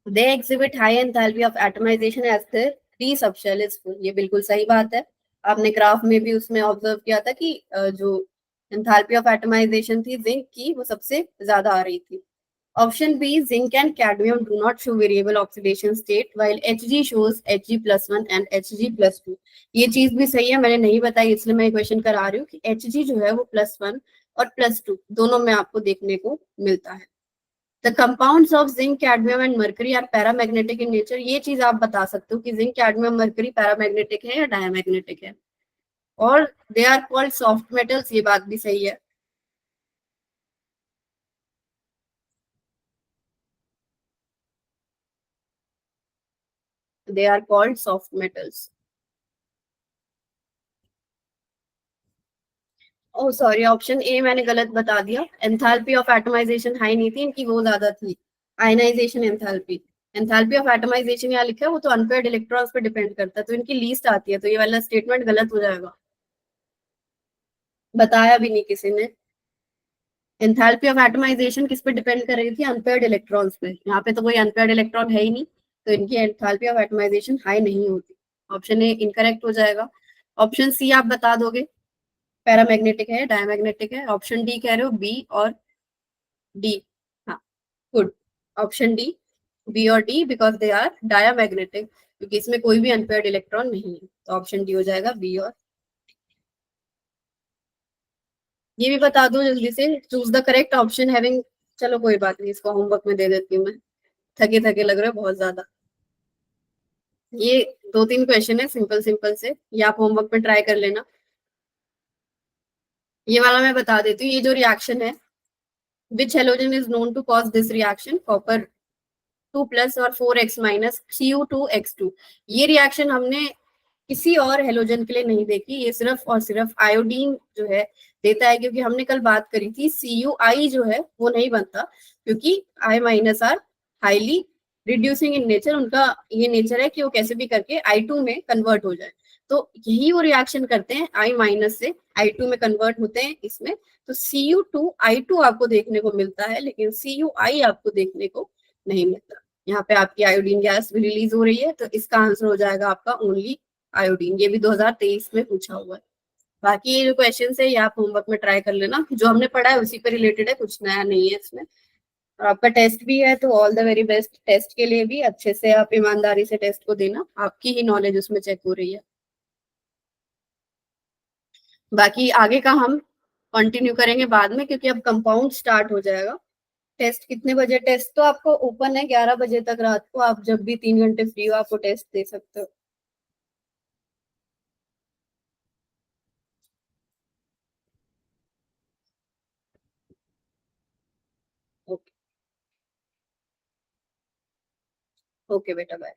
They exhibit high enthalpy of atomization as their free subshell is full. ये बिल्कुल सही बात है। आपने graph में भी उसमें observe किया था कि जो एंथैल्पी ऑफ एटमाइजेशन थी जिंक की, वो सबसे ज्यादा आ रही थी। Option B, zinc and cadmium do not show variable oxidation state while Hg shows Hg+1 and Hg+2। ये चीज भी सही है, मैंने नहीं बताई इसलिए मैं क्वेश्चन करा रही हूँ कि Hg जो है वो +1 और +2 दोनों में आपको देखने को मिलता है। The compounds of zinc, cadmium and mercury are paramagnetic in nature. ये चीज आप बता सकते हो कि जिंक, कैडमियम, मर्करी पैरामैग्नेटिक है या डायमैग्नेटिक है। और they are called soft metals, ये बात भी सही है। They are called soft metals. Oh sorry, option A मैंने गलत बता दिया। एंथैल्पी ऑफ एटमाइजेशन हाई नहीं थी इनकी, वो ज्यादा थी ionisation enthalpy. Enthalpy of atomisation यहाँ लिखा है, वो तो अनपेयर्ड इलेक्ट्रॉन्स पे डिपेंड करता है, तो इनकी लीस्ट आती है, तो ये वाला स्टेटमेंट गलत हो जाएगा। बताया भी नहीं किसी ने। एंथैल्पी ऑफ एटमाइजेशन किस पे डिपेंड कर रही थी? अनपेयर्ड इलेक्ट्रॉन्स पे। यहाँ पे तो कोई अनपेयर्ड इलेक्ट्रॉन है ही नहीं, तो इनकी एंथैल्पी ऑफ एटमाइजेशन हाई नहीं होती। ऑप्शन ए इनकरेक्ट हो जाएगा। ऑप्शन सी आप बता दोगे, पैरामैग्नेटिक है, डायमैग्नेटिक है? ऑप्शन डी कह रहे हो, बी और डी। हाँ, गुड। ऑप्शन डी, बी और D, because they are diamagnetic, क्योंकि इसमें कोई भी अनपेयर्ड इलेक्ट्रॉन नहीं है, तो ऑप्शन डी हो जाएगा, बी। और ये भी बता दो जल्दी से, choose the correct option having. चलो कोई बात नहीं, इसको होमवर्क में दे देती हूँ मैं, थके थके लग रहे हो बहुत ज्यादा। ये 2-3 क्वेश्चन है सिंपल सिंपल से, ये आप होमवर्क में ट्राई कर लेना। ये वाला मैं बता देती हूँ, ये जो रिएक्शन है, which halogen is known to cause this reaction? Copper 2+ और 4x- Cu2x2। ये रिएक्शन हमने किसी और हेलोजन के लिए नहीं देखी, ये सिर्फ और सिर्फ आयोडीन जो है देता है, क्योंकि हमने कल बात करी थी Cu जो है वो नहीं बनता, क्योंकि I- are highly reducing in nature. उनका ये नेचर है कि वो कैसे भी करके I2 में कन्वर्ट हो जाए, तो यही वो रिएक्शन करते हैं, I- से I2 में कन्वर्ट होते हैं इसमें। तो Cu2I2 आपको देखने को मिलता है, लेकिन Cui आपको देखने को नहीं मिलता। यहाँ पे आपकी आयोडीन गैस भी रिलीज हो रही है, तो इसका आंसर हो जाएगा आपका ओनली आयोडीन। ये भी 2023 में पूछा हुआ है। बाकी ये जो क्वेश्चन है ये आप होमवर्क में ट्राई कर लेना, जो हमने पढ़ा है उसी पे रिलेटेड है, कुछ नया नहीं है इसमें। और आपका टेस्ट भी है, तो all the very best. Test के लिए भी अच्छे से आप ईमानदारी से टेस्ट को देना, आपकी ही नॉलेज उसमें चेक हो रही है। बाकी आगे का हम कंटिन्यू करेंगे बाद में, क्योंकि अब कंपाउंड स्टार्ट हो जाएगा। टेस्ट कितने बजे? टेस्ट तो आपको ओपन है 11 बजे तक रात को, आप जब भी 3 घंटे फ्री हो आपको टेस्ट दे सकते हो। ओके। ओके बेटा, बाय।